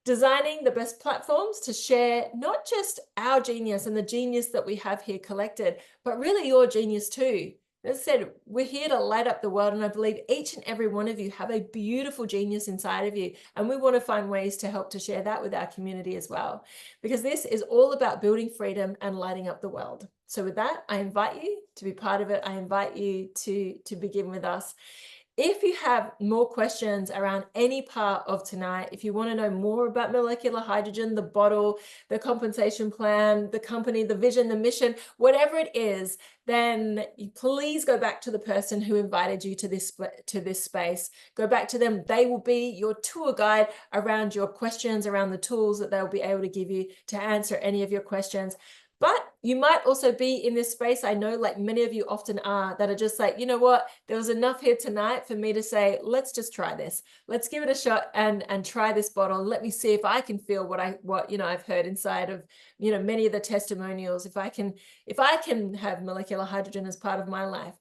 Designing the best platforms to share not just our genius and the genius that we have here collected, but really your genius too. As I said, we're here to light up the world, and I believe each and every one of you have a beautiful genius inside of you, and we want to find ways to help to share that with our community as well, because this is all about building freedom and lighting up the world. So with that, I invite you to be part of it. I invite you to begin with us. If you have more questions around any part of tonight, if you want to know more about molecular hydrogen, the bottle, the compensation plan, the company, the vision, the mission, whatever it is, then please go back to the person who invited you to this space. Go back to them. They will be your tour guide around your questions, around the tools that they'll be able to give you to answer any of your questions. But you might also be in this space, I know, like many of you often are, that are just like, you know what, there was enough here tonight for me to say, let's just try this. Let's give it a shot and try this bottle. Let me see if I can feel what you know, I've heard inside of, you know, many of the testimonials, if I can have molecular hydrogen as part of my life.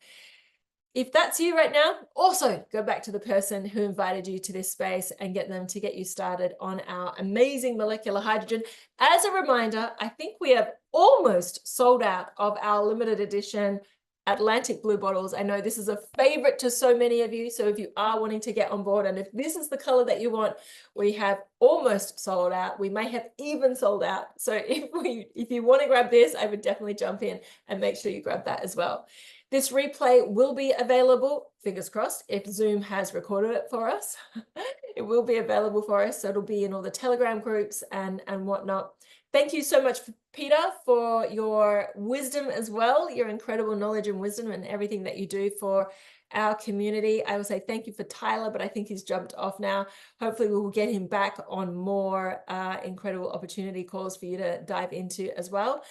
If that's you right now, also go back to the person who invited you to this space and get them to get you started on our amazing molecular hydrogen. As a reminder, I think we have almost sold out of our limited edition Atlantic Blue bottles. I know this is a favorite to so many of you. So if you are wanting to get on board, and if this is the color that you want, we have almost sold out. We may have even sold out. So if you want to grab this, I would definitely jump in and make sure you grab that as well. This replay will be available, fingers crossed, if Zoom has recorded it for us. It will be available for us, so it'll be in all the Telegram groups and whatnot. Thank you so much, Peter, for your wisdom as well, your incredible knowledge and wisdom and everything that you do for our community. I will say thank you for Tyler, but I think he's jumped off now. Hopefully we will get him back on more incredible opportunity calls for you to dive into as well.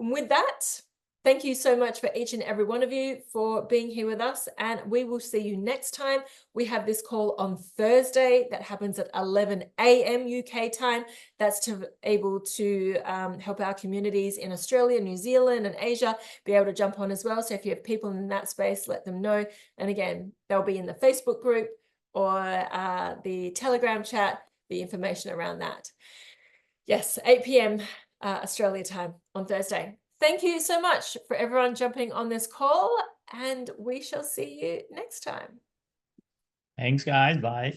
And with that, Thank you so much for each and every one of you for being here with us, and we will see you next time. We have this call on Thursday that happens at 11 a.m. UK time. That's to able to help our communities in Australia, New Zealand, and Asia be able to jump on as well. So if you have people in that space, let them know. And again, they'll be in the Facebook group or the Telegram chat, the information around that. Yes, 8 p.m. Australia time on Thursday. Thank you so much for everyone jumping on this call, and we shall see you next time. Thanks, guys. Bye.